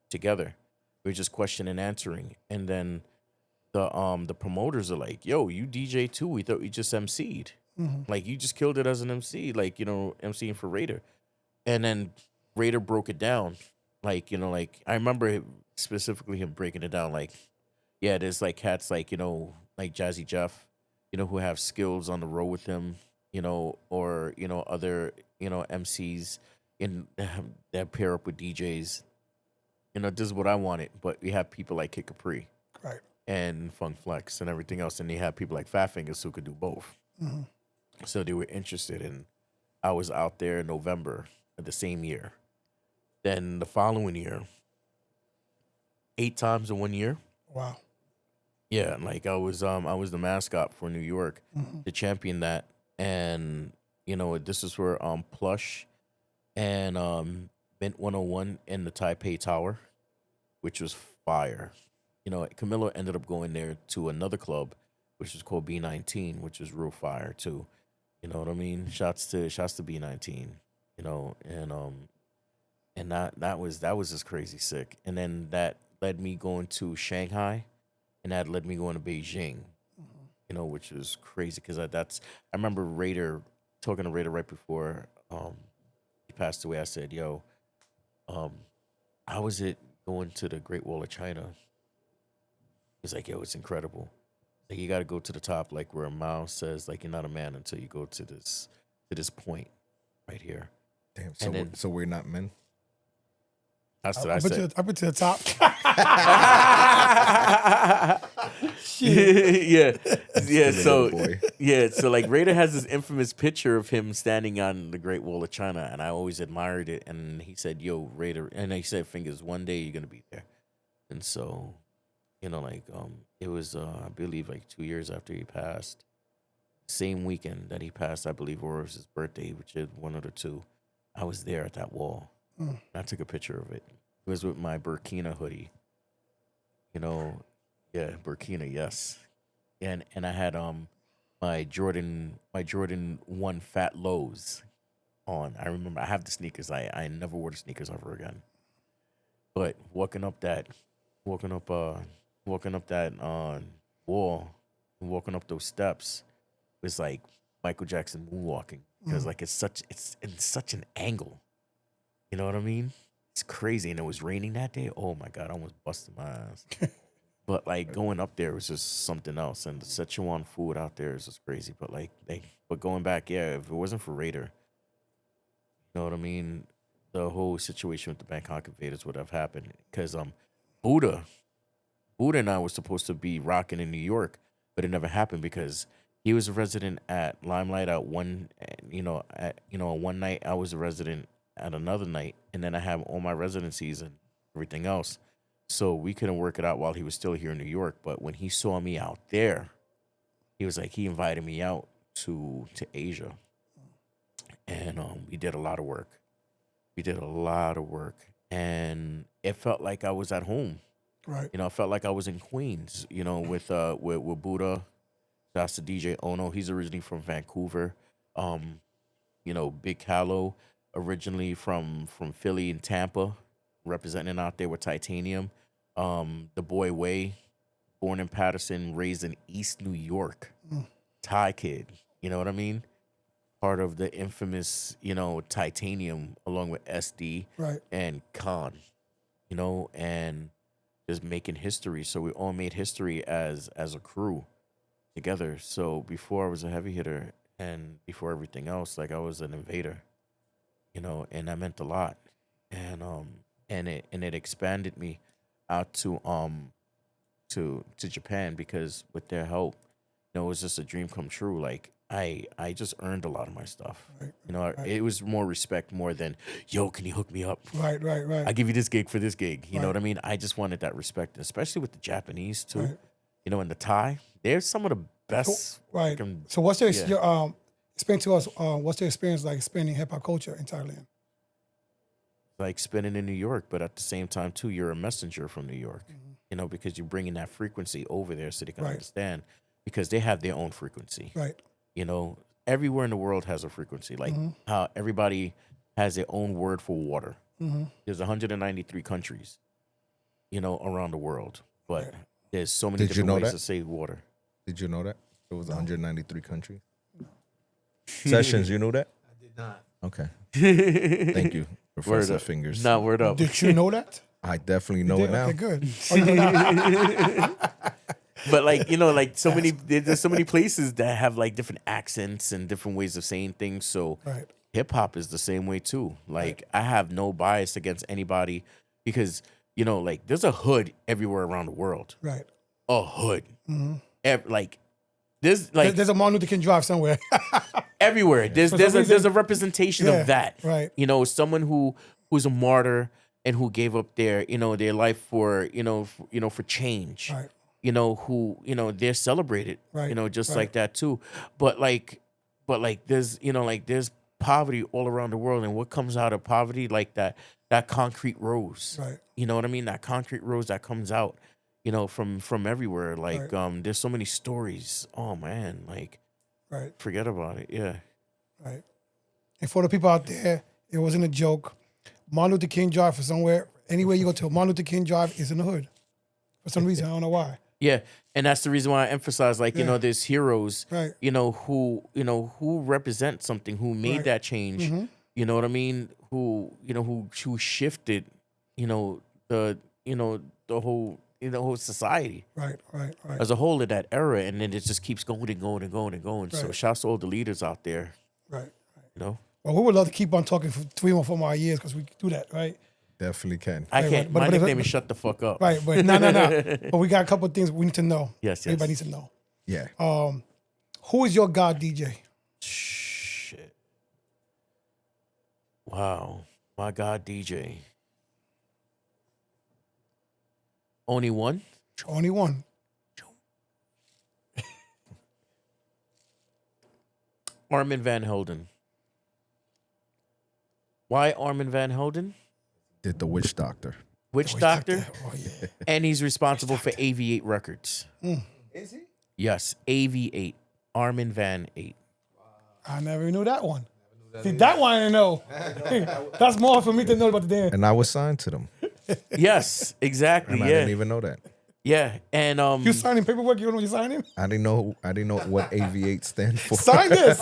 together. We were just question and answering. And then the promoters are like, yo, you DJ too. We thought you just MC'd. Like, you just killed it as an MC, like, MCing for Raider. And then Raider broke it down. Like, I remember specifically him breaking it down. Like, yeah, there's like cats like, like Jazzy Jeff, who have skills on the road with him, or, other, MCs that pair up with DJs. This is what I wanted. But we have people like Kid Capri. Right. And Funk Flex and everything else. And they have people like Fatfingaz who could do both. So they were interested, and I was out there in November of the same year. Then the following year, 8 times in 1 year. Wow. Yeah, like I was the mascot for New York to champion that. And this is where Plush and Mint 101 in the Taipei Tower, which was fire. Camilo ended up going there to another club, which was called B19, which was real fire too. You know what I mean? Shots to B19. And that was just crazy sick. And then that led me going to Shanghai, and that led me going to Beijing. Which was crazy because I remember talking to Raider right before he passed away. I said, "Yo, how was it going to the Great Wall of China?" He's like, "Yo, it's incredible. Like, you got to go to the top, like where Mao says, like, you're not a man until you go to this point right here." Damn. So we're not men. That's what I said. Up to the top. Yeah, yeah. So boy. so like Raida has this infamous picture of him standing on the Great Wall of China, and I always admired it. And he said, "Yo, Raida," and he said, "Fingers, one day you're gonna be there." And so, it was I believe like 2 years after he passed, same weekend that he passed, I believe, or it was his birthday, which is one of the two. I was there at that wall. I took a picture of it. It was with my Burkina hoodie. Burkina, yes. And I had my Jordan 1 Fat Lows on. I remember I have the sneakers. I never wore the sneakers ever again. But walking up that wall, and walking up those steps was like Michael Jackson moonwalking, because like it's in such an angle. You know what I mean? It's crazy, and it was raining that day. Oh my God, I almost busted my ass. But like going up there was just something else, and the Szechuan food out there is just crazy. But but going back, yeah, if it wasn't for Raider, you know what I mean, the whole situation with the Bangkok Invaders would have happened. Because Buddha and I were supposed to be rocking in New York, but it never happened because he was a resident at Limelight at one night. I was a resident at another night, and then I have all my residencies and everything else. So we couldn't work it out while he was still here in New York. But when he saw me out there, he invited me out to Asia. And we did a lot of work. And it felt like I was at home. Right. I felt like I was in Queens, with Buddha. That's the DJ Ono. He's originally from Vancouver. Big Callow, originally from Philly and Tampa, representing out there with Titanium. The boy Way, born in Patterson, raised in East New York. Thai kid, you know what I mean? Part of the infamous, Titanium, along with SD and Khan, and just making history. So we all made history as a crew together. So before I was a heavy hitter, and before everything else, like I was an invader, and that meant a lot. And it expanded me out to Japan, because with their help, it was just a dream come true. Like I just earned a lot of my stuff. It was more respect more than, yo, can you hook me up? Right. I give you this gig for this gig. You know what I mean? I just wanted that respect, especially with the Japanese too. Right. And the Thai, they're some of the best. Right. freaking- So what's your explain to us what's your experience like spending hip hop culture in Thailand? Like spinning in New York, but at the same time too, you're a messenger from New York. Because you're bringing that frequency over there so they can understand, because they have their own frequency. Right. Everywhere in the world has a frequency. Like how everybody has their own word for water. There's 193 countries, around the world, but there's so many different ways to say water. Did you know that? It was 193 countries. Sessions, you know that? I did not. Okay. Thank you, Professor Fingers. Not word up. Did you know that? I definitely know it now. Okay, good. Oh, you know that? But like so many, there's so many places that have like different accents and different ways of saying things. So hip hop is the same way too. Like I have no bias against anybody, because like there's a hood everywhere around the world. Right. A hood. There's There's a Martin Luther King Drive somewhere. everywhere. There's a representation of that. Right. Someone who's a martyr and who gave up their their life for for change. Right. Who they're celebrated. Right. Just like that too. But there's there's poverty all around the world, and what comes out of poverty, like that concrete rose. Right. You know what I mean? That concrete rose that comes out, from everywhere. Like there's so many stories. Oh man, like forget about it. Yeah. Right. And for the people out there, it wasn't a joke. Martin Luther King Drive, for somewhere, anywhere you go to, Martin Luther King Drive is in the hood. For some reason, I don't know why. Yeah, and that's the reason why I emphasize, like, there's heroes, Right. who represent something, who made that change. You know what I mean? Who shifted, the whole society Right. as a whole in that era, and then it just keeps going and going and going and going. So Right. shouts to all the leaders out there. Right. Well, we would love to keep on talking for 3 or 4 more years, because we do that, right? Definitely can. I can't. but- My but- nickname is Shut the Fuck Up. Right, but no. But we got a couple of things we need to know. Yes. Everybody needs to know. Yeah. Who is your god DJ? Shit. Wow. My God, DJ. Only one? Only one. Armin van Helden. Why Armin van Helden? Did the Witch Doctor. Witch Witch Doctor? Doctor. Oh yeah. And he's responsible for AV8 Records. Is he? Yes, AV8. Armin van 8. I never knew that one. See, that one I didn't know. That's more for me to know about the dance. And I was signed to them. Yes, exactly. And I Yeah. didn't even know that. Yeah. And You signing paperwork? You don't know what you're signing? I didn't know what AV8 stand for. Sign this.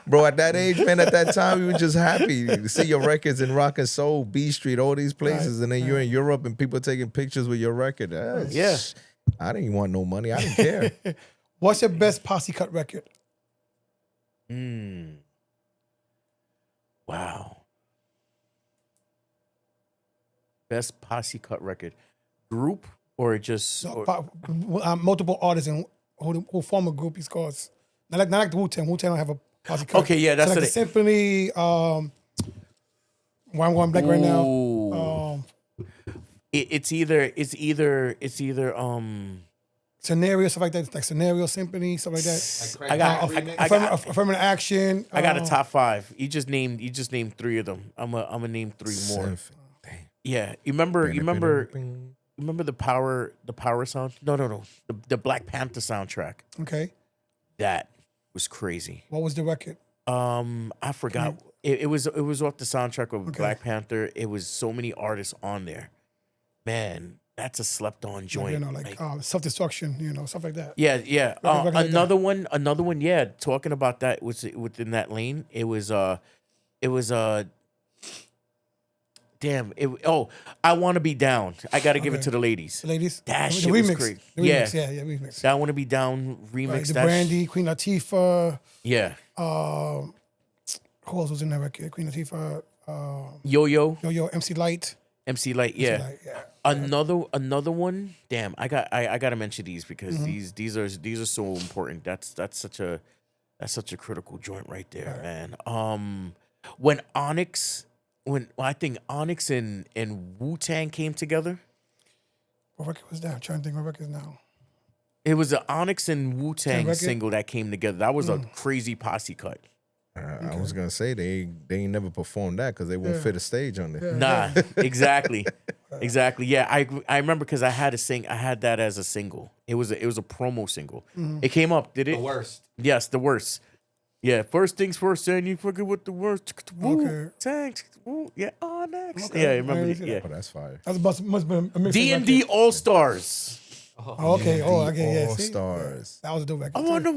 Bro, at that age, man, at that time, we were just happy to see your records in Rock and Soul, B Street, all these places. And then you're in Europe and people taking pictures with your record. Yeah. I didn't even want no money. I didn't care. What's your best posse cut record? Wow. Best posse cut record. Group or just Multiple artists and who form a group. He's called not like the Wu-Tang. Wu-Tang don't have a posse cut. Okay, yeah, that's so like what the Symphony. Why I'm going black right now. Ooh. It's either Scenario, stuff like that. It's like Scenario, Symphony, stuff like that. I got Affirmative action. I got a top 5. You just named 3 of them. I'm gonna name 3 more. Symphony. Yeah. You remember the power sound? No. The Black Panther soundtrack. Okay. That was crazy. What was the record? I forgot. It was off the soundtrack of Black Panther. It was so many artists on there. Man, that's a slept on joint. Self-destruction, stuff like that. Yeah. Record like Another one, yeah, talking about that was within that lane. It was damn, I Want to Be Down. I got to give it to the ladies. The ladies? That The shit was remix. crazy. The remix, yeah, remix. That Want to Be Down remix. Right, the that Brandy, Queen Latifah. Yeah. Who else was in that record? Queen Latifah. Yo-Yo. Yo, MC Light. MC Light, yeah. Light, yeah. Another one. Damn, I gotta mention these because these are so important. That's such a critical joint right there, man. When I think Onyx and Wu-Tang came together. What record was that? I'm trying to think what record is now. It was an Onyx and Wu-Tang record? single that came together. That was a crazy posse cut. I was gonna say they ain't never performed that because they won't fit a stage on there. Nah, exactly. Yeah, I remember because I had that as a single. It was a promo single. It came up. Did it? The worst. Yes, the worst. Yeah, first things first, and you forget what the worst. Wu-Tang. Yeah, Onyx. Okay. Yeah, I remember. I didn't see Yeah, Oh, that's fire. That must have been a mix. D&D All Stars. Oh, okay. Okay. Yeah. All See? Stars. That was a dope record. I too. wonder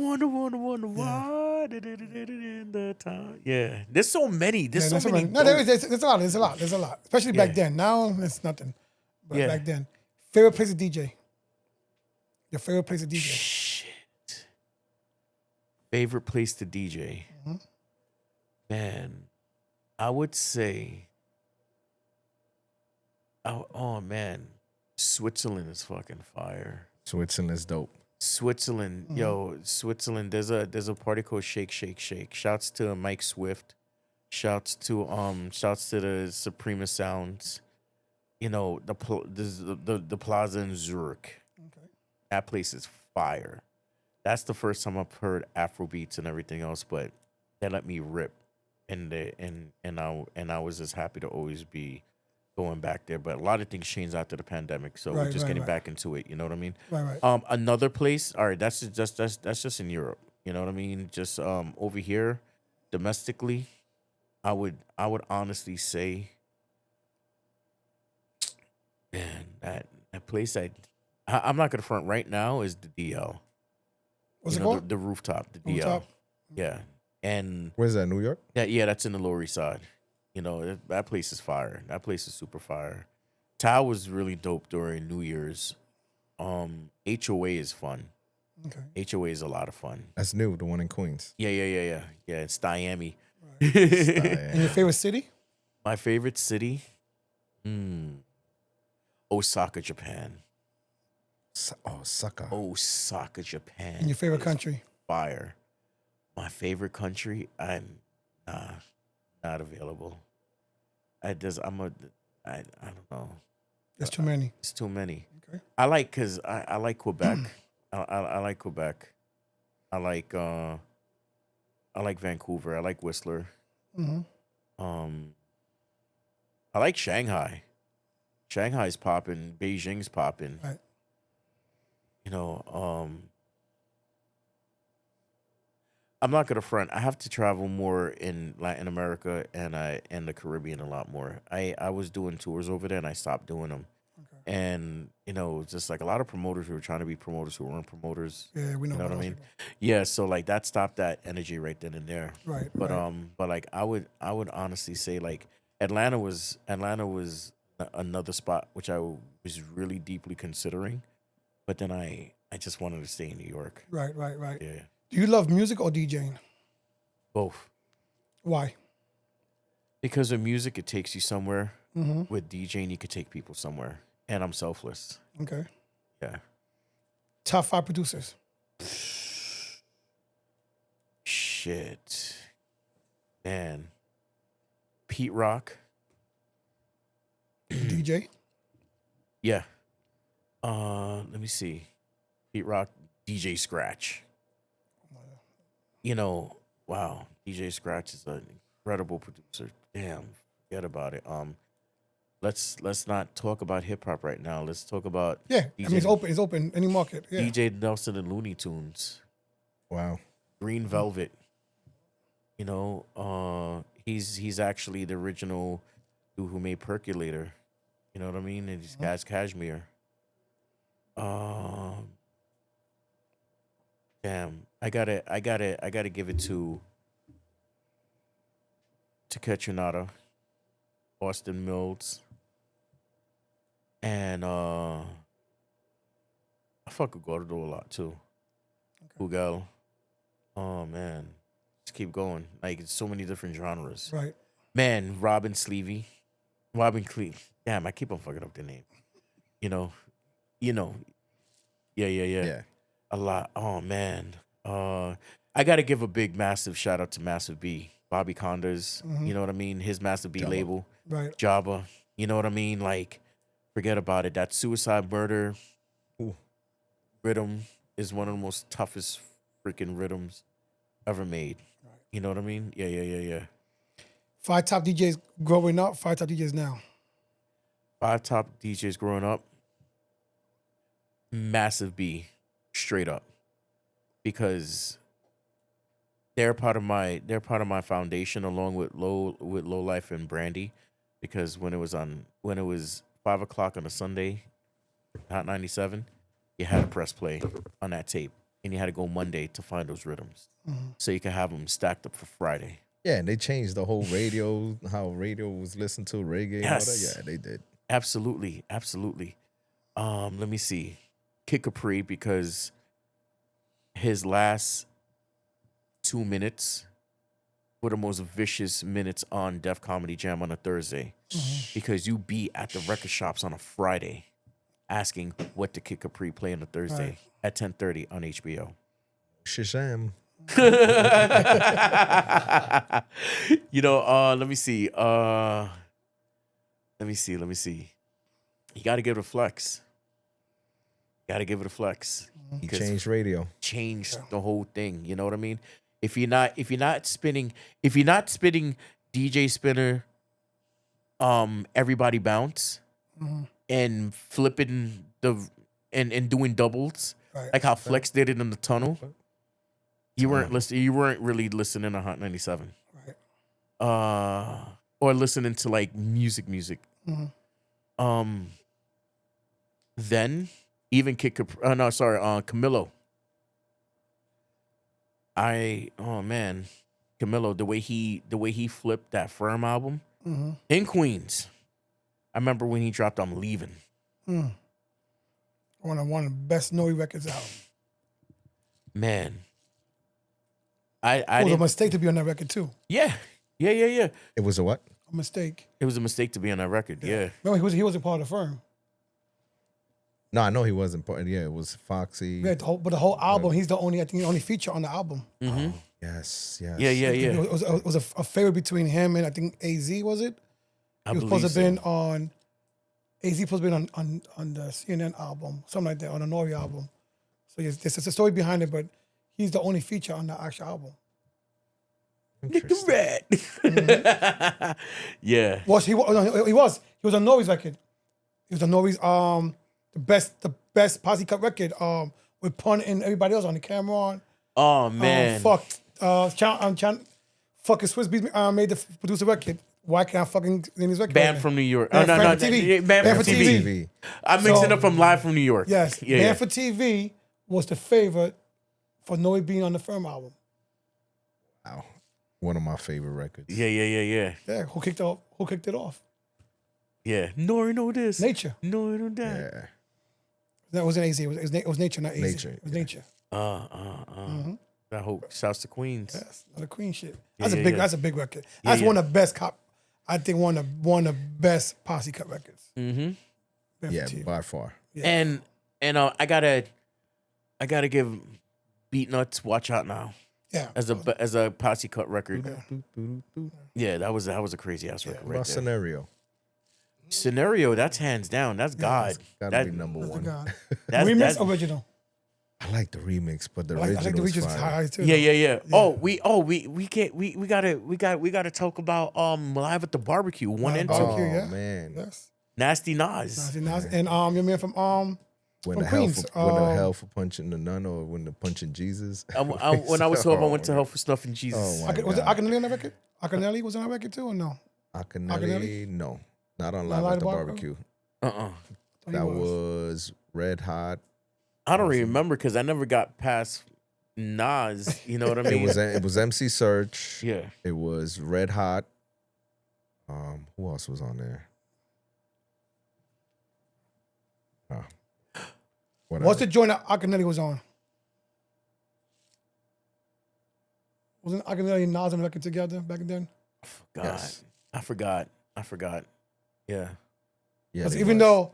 why did it in the time. Yeah, there's so many. There's Yeah, so many. No, there's a lot. There's a lot. Especially back then. Now it's nothing. But Yeah. back then, favorite place to DJ. Your favorite place to DJ. Shit. Favorite place to DJ. Man, I would say. Oh man, Switzerland is fucking fire. Switzerland's dope. Switzerland, yo, Switzerland. There's a party called Shake Shake Shake. Shouts to Mike Swift. Shouts to the Suprema Sounds. You know, the plaza in Zurich. Okay. That place is fire. That's the first time I've heard Afro beats and everything else, but they let me rip, and I was just happy to always be going back there. But a lot of things changed after the pandemic, so we're just getting back into it. You know what I mean? Right. Another place. All right, that's just in Europe. You know what I mean? Just over here, domestically, I would honestly say, man, that place I'm not gonna front right now is the DL. What's it called? The rooftop, the DL. Rooftop? Yeah, and Where's that? New York? that's in the Lower East Side. You know, that place is fire. That place is super fire. Tao was really dope during New Year's. HOA is fun. Okay. HOA is a lot of fun. That's new. The one in Queens. Yeah. It's Miami. And your favorite city? My favorite city, Osaka, Japan. Osaka. Osaka, Japan. In your favorite is country? Fire. My favorite country, I'm not available. I don't know. There's too many. It's too many. Okay. I like because I like Quebec. I like Quebec. I like Vancouver. I like Whistler. Mm-hmm. I like Shanghai. Shanghai's popping. Beijing's popping. Right. You know, I'm not gonna front. I have to travel more in Latin America and the Caribbean a lot more. I was doing tours over there and I stopped doing them. Okay. And just like a lot of promoters who were trying to be promoters who weren't promoters. Yeah, we know. You know what I about mean? those people. Yeah. So like that stopped that energy right then and there. Right. But right. but like I would honestly say like Atlanta was another spot which I was really deeply considering, but then I just wanted to stay in New York. Right. Yeah, Do you love music or DJing? both. Why? Because with music it takes you somewhere. Mm-hmm. With DJing you could take people somewhere, and I'm selfless. Okay. Yeah. Top 5 producers. Shit, man. Pete Rock. DJ. Yeah. Let me see. Pete Rock, DJ Scratch. Wow. DJ Scratch is an incredible producer. Damn, forget about it. Let's not talk about hip hop right now. Let's talk about Yeah. DJ, I mean, it's open. Any market. Yeah. DJ Nelson and Looney Tunes. Wow. Green Velvet. He's actually the original dude who made Percolator. You know what I mean? And he's Gaz Cashmere. Damn. I gotta give it to Ketchunada, Austin Mills, and I fuck with Gordo a lot too. Google. Oh man. Just keep going. Like it's so many different genres. Right. Man, Robin Cleve. Damn, I keep on fucking up the name. Yeah. Yeah. A lot. Oh man. I gotta give a big massive shout out to Massive B. Bobby Condas. You know what I mean? His Massive B label. Right. Jabba. You know what I mean? Like, forget about it. That Suicide Murder rhythm is one of the most toughest freaking rhythms ever made. You know what I mean? Yeah. 5 top DJs growing up, 5 top DJs now. 5 top DJs growing up. Massive B, straight up, because they're part of my foundation along with Low Life and Brandy, because when it was 5:00 on a Sunday, Hot 97, you had to press play on that tape, and you had to go Monday to find those rhythms, so you could have them stacked up for Friday. Yeah, and they changed the whole radio, how radio was listened to, reggae and all that. Yes. Yeah, they did. Absolutely. Let me see. Kid Capri, because his last 2 minutes were the most vicious minutes on Def Comedy Jam on a Thursday, because you be at the record shops on a Friday asking what the Kid Capri play on a Thursday at 10:30 on HBO. Shazam. Let me see. You got to give it a flex. He 'Cause changed radio. changed the whole thing. You know what I mean? If you're not spitting DJ Spinner, everybody bounce, and flipping and doing doubles, Right. like how Flex did it in the tunnel. You weren't listening. You weren't really listening to Hot 97. Right. Or listening to like music. Then even Camilo. Camilo, the way he flipped that Firm album in Queens. I remember when he dropped I'm Leaving. One of the best Nori records out. Man. It was a didn't- mistake to be on that record too. Yeah. It was a what? A mistake. It was a mistake to be on that record. Yeah. No, he wasn't part of the firm. No, I know he wasn't part. Yeah, it was Foxy. Yeah, but the whole album, he's the only, I think, the only feature on the album. Yes, yes. Yeah, yeah, I think yeah. It was a favorite between him and I think AZ, was it? I He was believe supposed to so. have been on, AZ supposed to have been on the CNN album, something like that, on the Nori album. So yes, there's a story behind it, but he's the only feature on the actual album. Nigga rat. Yeah. He was on Nori's record. He was on Nori's the best posse cut record with Pun and everybody else on the Cameron. Oh man. Fucking Swiss Beats made the producer record. Why can't I fucking name his record? Band right from now? New York. Band Oh, no, Band no. for TV. Band Band for for TV. TV. I'm mixing So- up from Live from New York. Yes, Yeah. Band Yeah. for TV was the favorite for Nori being on the Firm album. Wow. One of my favorite records. Yeah. Yeah, who kicked it off? Yeah. Nori know this. Nature. Nori know that. Yeah. That wasn't AZ. It was Nature, not AZ. Nature, It was yeah. Nature. I hope. Shouts to Queens. Yes, the Queen shit. Yeah, That's yeah, a big. yeah. That's a big record. That's one of the best cop. I think one of the best posse cut records. Mm-hmm. Band for Yeah, TV. by far. And I gotta give Beat Nuts Watch Out Now Yeah. as a posse cut record. Yeah, that was a crazy ass record What right about there. Scenario? Scenario, that's hands down. That's God. Gotta That- be number That's the one. God. That's, Remix that's, original. I like the remix, but the I like the original is original fire. high too. yeah. We gotta talk about Live at the Barbecue 1 and 2. Barbecue, Oh, yeah. man. Yes. Nasty Nas. Nasty Nas. And your man from When from the hell Queens, for, when the hell for punching the nun or when the punching Jesus. When I was 12, I went to hell for snuffing Jesus. Oh, my was it God. Akinelli on that record? Akinelli was on that record too or no? Akinelli? No. Not on Not Live Live at the at the Barbecue. Uh-uh. That was Red Hot. I don't remember because I never got past Nas. You know what I mean? It was MC Search. Yeah. It was Red Hot. Who else was on there? Whatever. What's the joint that Akinelli was on? Wasn't Akinelli and Nas on the record together back then? God, Yes. I forgot. Yeah. Yeah, Because they even was. though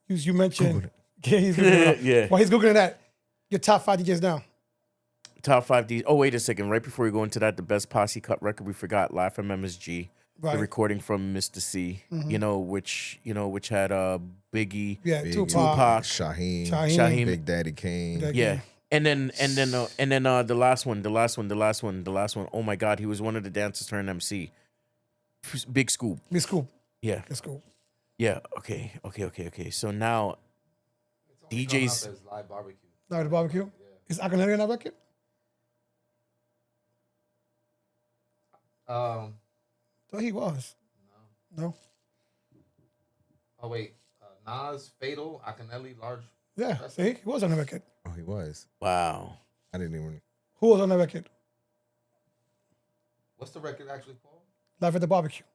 you mentioned, yeah, he's googling it up. Yeah. While he's googling that, your top 5 DJs now. Top 5 D. Oh, wait a second. Right before we go into that, the best posse cut record we forgot, Live from MSG. Right. The recording from Mr. C. You know, which had Biggie, Yeah, Big Tupac. Shaheem, Big Daddy Kane. Big- Yeah. And then the last one. Oh my God, he was one of the dancers turned MC. Big Scoop. Miss Scoop. Yeah. Miss Scoop. Yeah. Okay. So now DJs. Live barbecue. Live the barbecue. Is Akinelli on that record? Thought he was. No. Oh wait, Nas, Fatal, Akinelli, Large. Yeah, see, he was on the record. Oh, he was. Wow. I didn't even. Who was on the record? What's the record actually called? Live at the barbecue.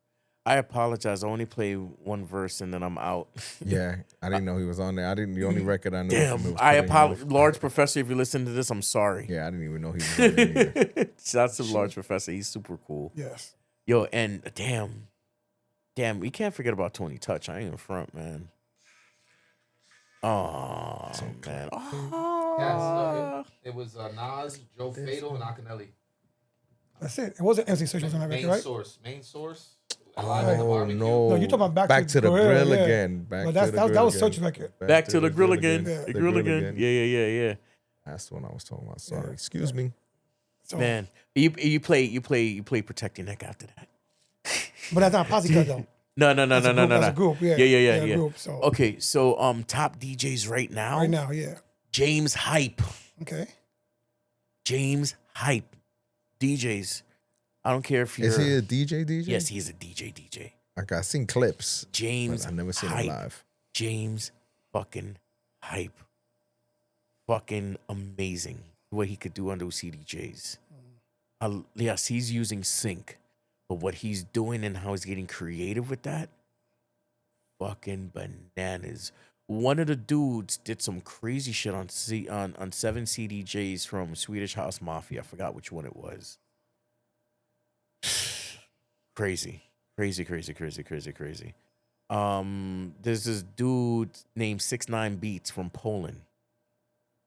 I apologize. I only play one verse and then I'm out. Yeah, I didn't know he was on there. The only record I knew. Damn. from it was I Killing apologize. Move. Large Professor, if you listen to this, I'm sorry. Yeah, I didn't even know he was on there either. Shouts to Large Professor. He's super cool. Yes. Yo, and damn, we can't forget about Tony Touch. I ain't in front, man. Oh, man. Yes, it was Nas, Joe Fatal, and Akinelli. That's it. It wasn't MC Search was on that record, right? Main source. Live at the Oh barbecue. no! No, you're talking about Back to the the Grill, grill yeah. again. Back Well, to that's- the that grill was again. Search's record. Back to the grill again. Yeah. The grill again. Yeah. That's the one I was talking about. Sorry, excuse me. So, Man, you play Protect Your Neck after that. but that's not a posse cut though. No. That's a group, yeah. Yeah. Group, so Okay, so top DJs right now. right now, yeah. James Hype. Okay. James Hype. DJs. I don't care if you're. Is he a DJ? DJ? Yes, he is a DJ. Like I seen clips, James. but I never seen Hype. him live. James fucking Hype. Fucking amazing what he could do on those CDJs. Yes, he's using sync, but what he's doing and how he's getting creative with that, fucking bananas. One of the dudes did some crazy shit on 7 CDJs from Swedish House Mafia. I forgot which one it was. Crazy. There's this dude named 6ix9ine Beats from Poland.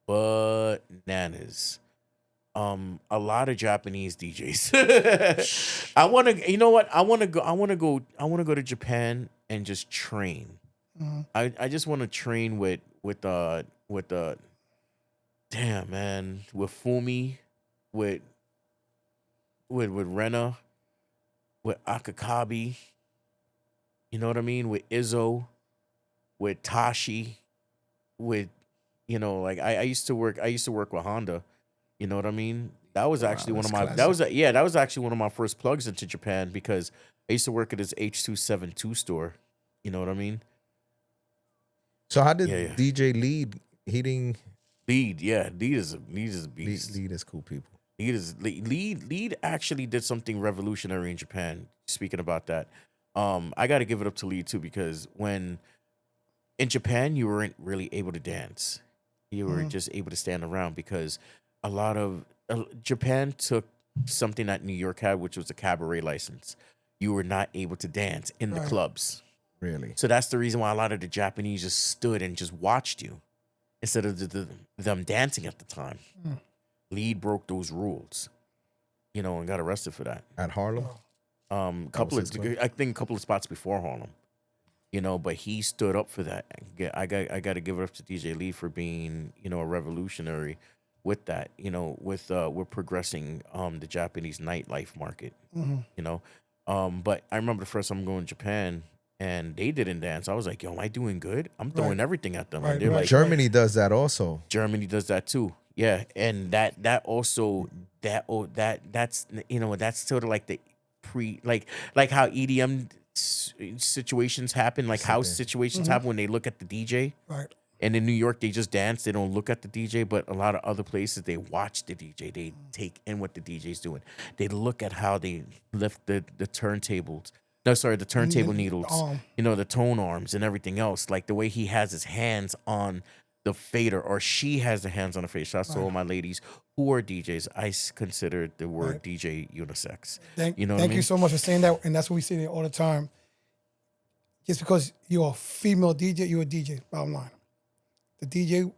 Bananas. A lot of Japanese DJs. I want to, you know what? I want to go to Japan and just train. I just want to train with damn man, with Fumi, with Rena, with Akakabi. You know what I mean? With Izzo, with Tashi, with like I used to work with Honda. You know what I mean? That was actually one of my that was actually one of my first plugs into Japan because I used to work at his H272 store. You know what I mean? So how did DJ Lead hitting? Lead is a beast. Lead is cool people. Lead actually did something revolutionary in Japan. Speaking about that, I got to give it up to Lead too because when in Japan you weren't really able to dance, you were just able to stand around because a lot of Japan took something that New York had, which was a cabaret license. You were not able to dance in the clubs. Really? So that's the reason why a lot of the Japanese just stood and just watched you instead of them dancing at the time. Lead broke those rules, and got arrested for that. At Harlem? I think a couple of spots before Harlem. But he stood up for that. I got to give it up to DJ Lee for being, a revolutionary with that. We're progressing the Japanese nightlife market. But I remember the first time going to Japan and they didn't dance. I was like, yo, am I doing good? I'm throwing everything at them. And they're like, Germany does that also. Germany does that too. Yeah, and that's that's sort of like the like how EDM situations happen, like house situations happen when they look at the DJ. Right. And in New York, they just dance. They don't look at the DJ. But a lot of other places, they watch the DJ. They take in what the DJ's doing. They look at how they lift the turntables. No, sorry, the turntable needles. The tone arms and everything else. Like the way he has his hands on the fader, or she has the hands on the fader. Shouts to all my ladies who are DJs. I consider the word DJ unisex. Thank you so much for saying that, and that's what we say all the time. Just because you're a female DJ, you're a DJ. Bottom line, the DJ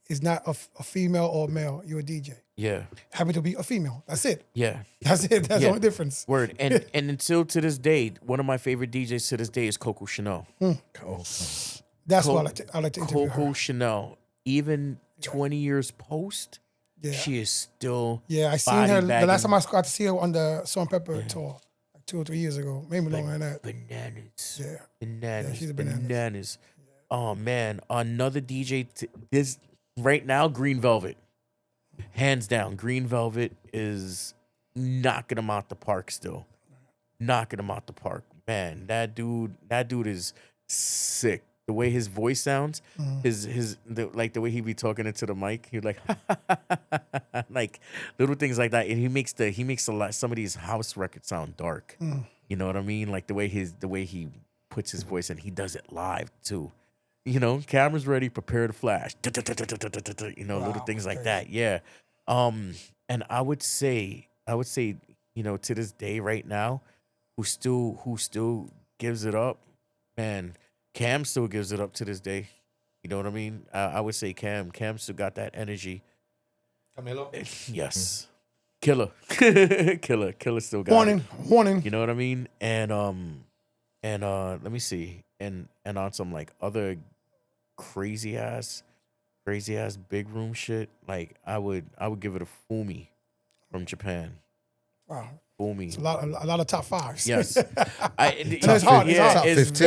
is not a female or a male. You're a DJ. Yeah, happy to be a female. That's it. Yeah, that's it. That's the only difference. Word. And until to this day, one of my favorite DJs to this day is Coco Chanel. That's what I like to interview Coco her. Chanel, even 20 years post, she is still. Yeah, I seen her the last time I got to see her on the Salt and Pepper tour, like 2 or 3 years ago, maybe longer than that. Bananas. Yeah, bananas. Yeah, she's a bananas. Oh man, another DJ. This right now, Green Velvet, hands down. Green Velvet is knocking them out the park. Still, knocking them out the park. Man, that dude is sick. The way his voice sounds, the way he be talking into the mic, he like like little things like that, and he makes some of these house records sound dark. You know what I mean? Like the way he puts his voice in, he does it live too. Camera's ready, prepare to flash. Little things like that. Yeah. And I would say, to this day right now, who still gives it up, man. Cam still gives it up to this day. You know what I mean? I would say Cam still got that energy. Camilo? Yes. Killer still got it. Warning. You know what I mean? And let me see. And on some like other crazy ass big room shit, like I would give it a Fumi from Japan. Wow. Fumi. It's a lot of top fives. Yes. It's hard. It's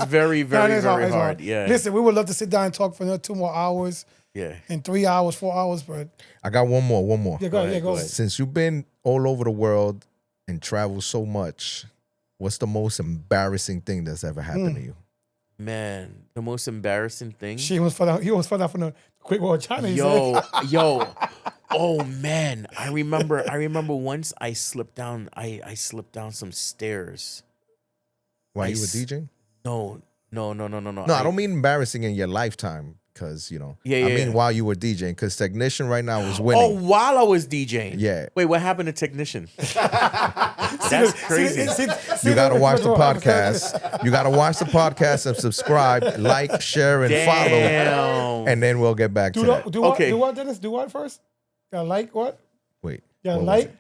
very hard. Yeah. Listen, we would love to sit down and talk for another 2 more hours. Yeah. And 3 hours, 4 hours, but I got one more. Yeah, go ahead. Since you've been all over the world and traveled so much, what's the most embarrassing thing that's ever happened to you? Man, the most embarrassing thing. He was found out from the Quick World China. Yo. Oh man, I remember once I slipped down some stairs. While you were DJing? No. No, I don't mean embarrassing in your lifetime. because Yeah, I yeah. mean, while you were DJing, because Technician right now is Oh, winning. while I was DJing. Yeah. Wait, what happened to Technician? That's crazy. You gotta watch the podcast. You gotta watch the podcast and subscribe, like, share, and follow, Damn. and then we'll get back to that. Do what? Okay. Do what, Dennis? Do what first? Gotta like what? Wait. Gotta what was like, it?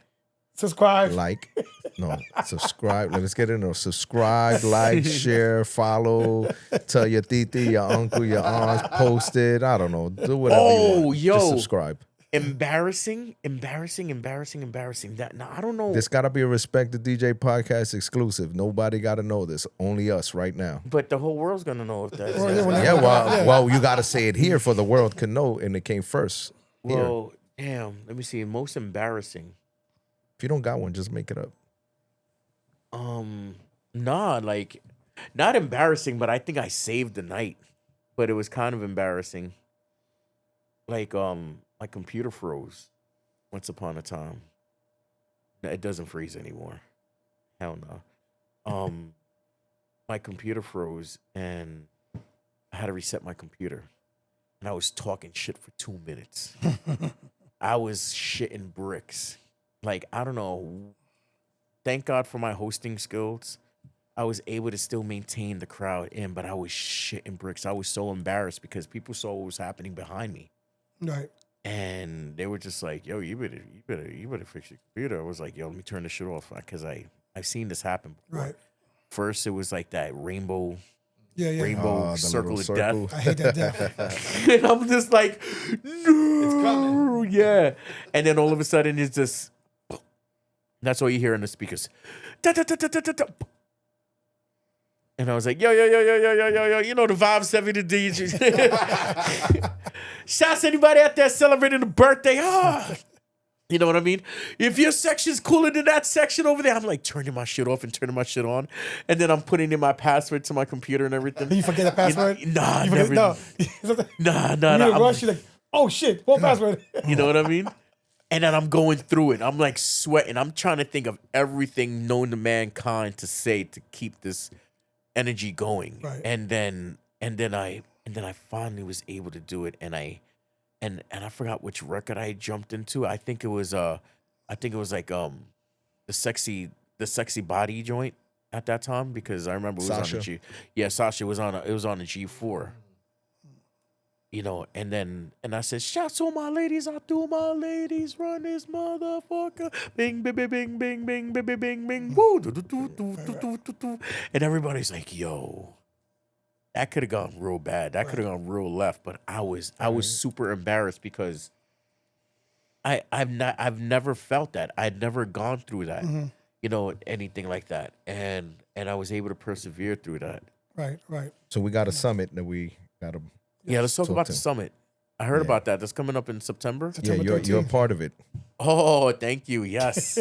subscribe. Like, no, subscribe. Let's get in there. Subscribe, like, share, follow. Tell your titi, your uncle, your aunts, post it. I don't know. Do whatever you want. yo. Just subscribe. Embarrassing. That I don't know. This gotta be a Respect the DJ podcast exclusive. Nobody gotta know this. Only us right now. But the whole world's gonna know if that's. Yeah, well, you gotta say it here for the world can know, and it came first. Here. Well, damn. Let me see. Most embarrassing. If you don't got one, just make it up. Nah, like not embarrassing, but I think I saved the night. But it was kind of embarrassing. Like my computer froze once upon a time. It doesn't freeze anymore. Hell no. My computer froze and I had to reset my computer. And I was talking shit for 2 minutes. I was shitting bricks. Like, I don't know. Thank God for my hosting skills. I was able to still maintain the crowd in, but I was shitting bricks. I was so embarrassed because people saw what was happening behind me. Right. And they were just like, yo, you better fix your computer. I was like, yo, let me turn this shit off because I've seen this happen before. Right. First, it was like that rainbow Yeah. rainbow the circle little of circle. death. I hate that death. And I'm just like, no. It's coming. Yeah. And then all of a sudden, it's just, that's all you hear in the speakers. Da, da, da, da, da, da, da. And I was like, yo, you know the vibes, 70 DJs. Shouts anybody out there celebrating a birthday. Ah. You know what I mean? If your section's cooler than that section over there, I'm like turning my shit off and turning my shit on. And then I'm putting in my password to my computer and everything. You forget the password? Nah, You never. forget, Nah. You I'm- rush, you're like, oh shit, what password? You know what I mean? And then I'm going through it. I'm like sweating. I'm trying to think of everything known to mankind to say to keep this energy going. Right. And then I finally was able to do it. And I forgot which record I jumped into. I think it was like the sexy body joint at that time because I remember it was on Sasha. the G. Yeah, Sasha was on it was on the G4. You know, and I said, shouts to my ladies, I do my ladies, run this motherfucker. Bing, bing, bing, bing, bing, bing, bing, bing, bing, woo, do, do, do, do, do, do, do, do. And everybody's like, yo, that could have gone real bad. That could have gone real left. But I was super embarrassed because I've never felt that. I'd never gone through that, you know, anything like that. And I was able to persevere through that. Right. So we got a summit that we got to. Yeah, let's talk about the to. summit. I heard about that. That's coming up in September. Yeah, September you're a 13th. part of it. Oh, thank you. Yes.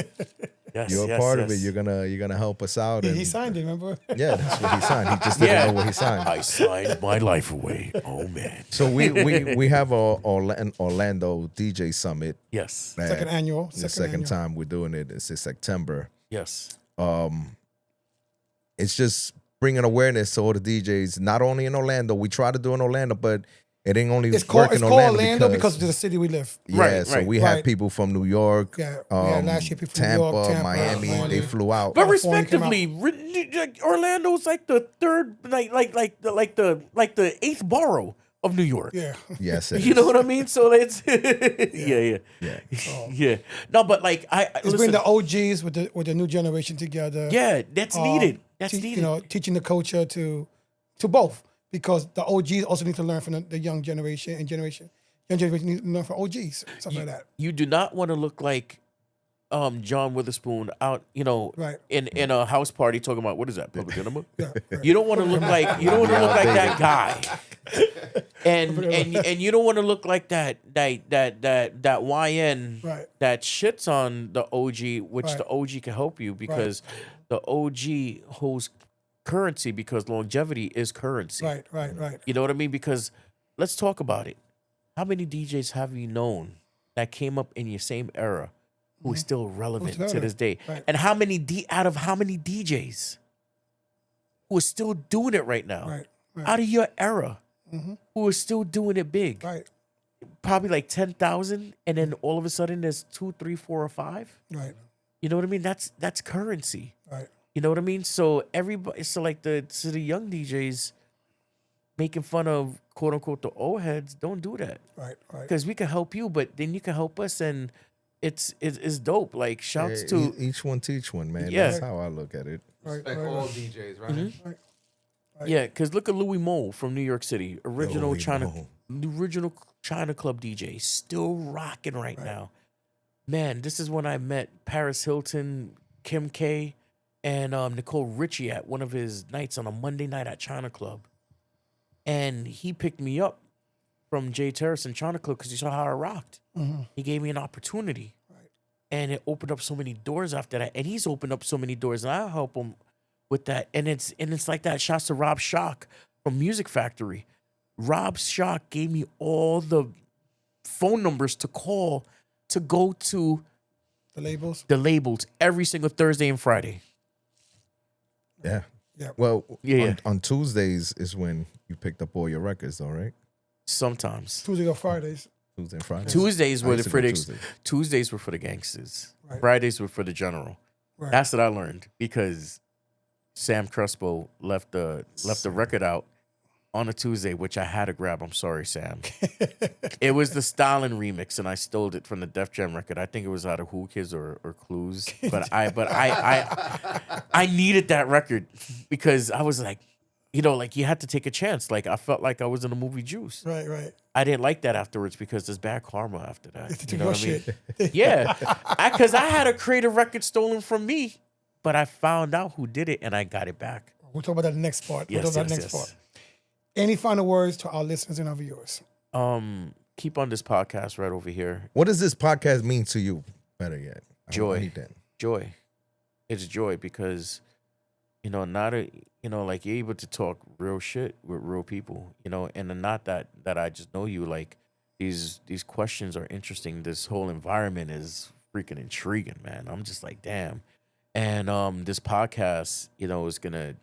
Yes. You're a part of it. You're gonna help us out. And He signed it, remember? Yeah, that's what he signed. He just didn't know what he signed. I signed my life away. Oh man. So we have a Orlando DJ Summit. Yes. that Second annual. The second time we're doing it. It's in September. Yes. It's just bringing awareness to all the DJs, not only in Orlando. We try to do in Orlando, but it ain't only It's work called in Orlando, because of the city we live. yeah. Right, so right, we had right. people from New York, Yeah, we had last year people from New Tampa, York, Tampa, Miami. Miami. They flew out. But California came respectively, Orlando's like the third, like the eighth borough of New York. Yeah. Yes, it You know is. what I mean? So it's yeah. Yeah. No, but like It's listen, bring the OGs with the new generation together. yeah, that's needed. That's needed. You know, teaching the culture to both, because the OGs also need to learn from the young generation and young generation need to learn from OGs, stuff like that. You do not want to look like John Witherspoon out, you know, Right. in a house party talking about what is that, public enema? Yeah, right. You don't want to look like that guy. And you don't want to look like that YN Right. that shits on the OG, which Right. the OG can help you because the OG holds currency because longevity is currency. Right. You know what I mean? Because let's talk about it. How many DJs have you known that came up in your same era who is still relevant to this day? Right. And how many out of how many DJs who are still doing it right now Right. out of your era? who are still doing it big. Right. Probably like 10,000, and then all of a sudden there's 2, 3, 4, or 5. Right. You know what I mean? That's currency. Right. You know what I mean? So everybody, so like the young DJs making fun of quote unquote the old heads, don't do that. Right. Right. Because we can help you, but then you can help us, and it's dope. Like shouts to each one teach one, man. Yeah. That's how I look at it. Right. Respect Right. all Right. DJs, right? Right. yeah. Because look at Louis Mole from New York City, original Louis China, Mole. the original China Club DJ, still rocking right now. Man, this is when I met Paris Hilton, Kim K, and Nicole Richie at one of his nights on a Monday night at China Club. And he picked me up from Jay Terrace and China Club because he saw how I rocked. He gave me an opportunity. And it opened up so many doors after that. And he's opened up so many doors, and I'll help him with that. And it's like that. Shouts to Rob Shock from Music Factory. Rob Shock gave me all the phone numbers to call to go to The labels. the labels every single Thursday and Friday. Yeah. Yeah. Well, Yeah. on Tuesdays is when you picked up all your records, though, right? Sometimes. Tuesday or Fridays. Tuesday and Friday. Tuesdays I were used the to go critics. Tuesdays. Tuesdays were for the gangsters. Right. Fridays were for the general. Right. That's what I learned because Sam Crespo left the record out on a Tuesday, which I had to grab. I'm sorry, Sam. It was the Stalin remix, and I stole it from the Def Jam record. I think it was out of Who Kids or Clues. But I needed that record because I was like, you know, like you had to take a chance. Like I felt like I was in a movie Juice. Right. Right. I didn't like that afterwards because there's bad karma after that. It's You know your what I mean? shit. Yeah, because I had a creative record stolen from me, but I found out who did it and I got it back. We'll talk about that in the next part. We'll Yes, talk about yes, the next yes. part. Any final words to our listeners and our viewers? Keep on this podcast right over here. What does this podcast mean to you? Better yet. Joy. I need that. Joy. It's joy because, you know, like you're able to talk real shit with real people, you know, and not that I just know you. Like these questions are interesting. This whole environment is freaking intriguing, man. I'm just like, damn. And this podcast, you know, is gonna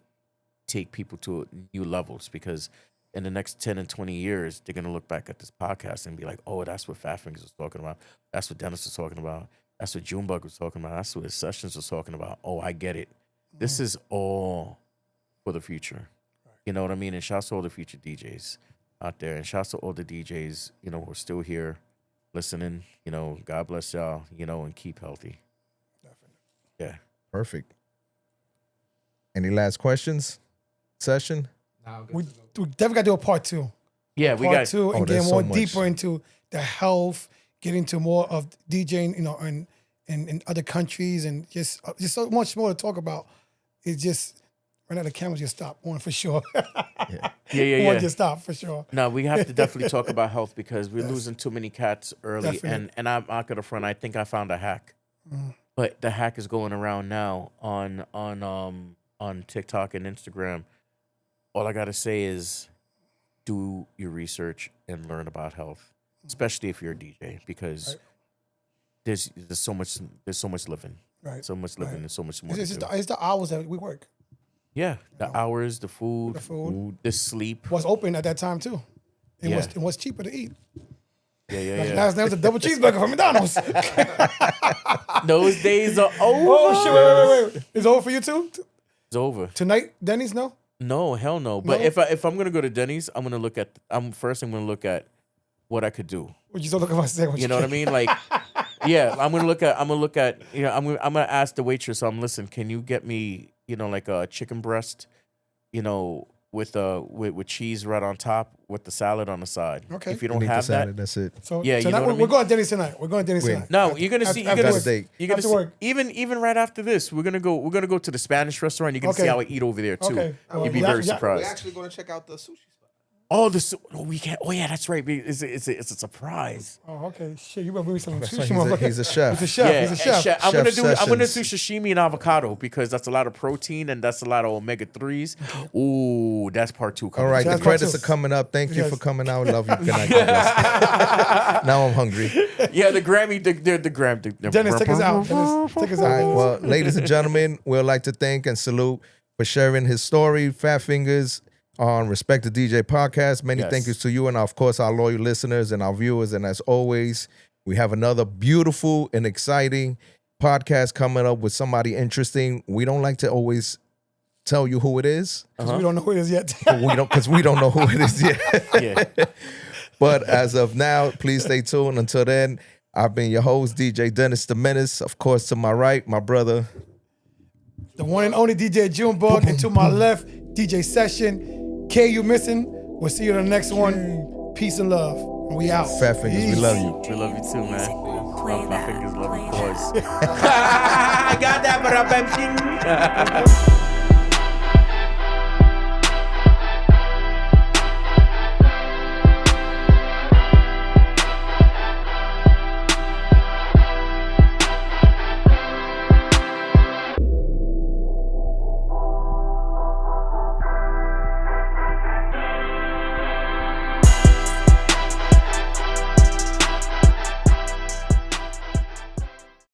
take people to new levels because in the next 10 and 20 years, they're gonna look back at this podcast and be like, oh, that's what Fatfingaz was talking about. That's what Dennis was talking about. That's what Junebug was talking about. That's what Sessions was talking about. Oh, I get it. This is all for the future. You know what I mean? And shouts to all the future DJs out there. And shouts to all the DJs, you know, who are still here listening. You know, God bless y'all, you know, and keep healthy. Yeah. Perfect. Any last questions? Session? Nah, We definitely got to do a part 2. Yeah, we Part got 2 and there's get so more much. deeper into the health, get into more of DJing, you know, and in other countries, and just so much more to talk about. It's just right now the cameras just stopped one for sure. yeah. One just stopped for sure. No, we have to definitely talk about health because we're losing too many cats early. Definitely. And I'm not gonna front. I think I found a hack, but the hack is going around now on TikTok and Instagram. All I gotta say is, do your research and learn about health, especially if you're a DJ, because there's so much living, Right. so much living, Right. and so much more. It's to just do. it's the hours that we work. Yeah, the hours, the food, The food. the sleep. Was open at that time too. It Yeah. was cheaper to eat. Yeah. Like last night was a double cheeseburger from McDonald's. Those days are over. Oh shit! Wait. It's over for you too It's over. tonight, Denny's? No. No, hell no. But No? if I'm gonna go to Denny's, I'm gonna look at what I could do. Would you still look at my sandwich? You know what I mean? Like, yeah, I'm gonna look at. You know, I'm gonna ask the waitress. Listen, can you get me, you know, like a chicken breast, you know, with cheese right on top, with the salad on the side. Okay. If you You don't need the have salad, that, that's it. So Yeah, you tonight know what I we're mean? going to Denny's tonight. We're going to Denny's Wait. tonight. no, you're gonna see. You're after gonna work. Date. You're gonna After see. work. Even right after this, we're gonna go to the Spanish restaurant. You're gonna see Okay. how I eat over there too. Okay. You'd be Yeah, very yeah. surprised. We're actually going to check out the sushi spot. Oh, we can't. Oh yeah, that's right. It's a surprise. Oh, okay. Shit, you better bring me some That's sushi, right, motherfucker. he's a chef. He's a chef. He's a chef. I'm gonna Chef do sashimi and avocado because that's a lot of protein and that's a lot of omega 3s. Ooh, that's part 2. All Coming. right, That's the credits part are two. coming up. Thank you Yes. for coming out. Love you. Good night. God bless. Now I'm hungry. Yeah, the Grammy, the Grammy. Dennis, take us out. Dennis, take us out. All right, Dennis. well, ladies and gentlemen, we'd like to thank and salute for sharing his story, Fatfingaz, on Respect the DJ podcast. Many Yes. thank yous to you and, of course, our loyal listeners and our viewers. And as always, we have another beautiful and exciting podcast coming up with somebody interesting. We don't like to always tell you who it is. Because we don't know who it is yet. Because we don't know who it is yet. Yeah. But as of now, please stay tuned. Until then, I've been your host, DJ Dennis the Menace. Of course, to my right, my brother. The one and only DJ Junebug. And to my left, DJ Session. K, you missing? We'll see you in the next one. Peace and love. We out. Fatfingaz, we love you. We love you too, man. My fingers love you, boys. I got that, but I'm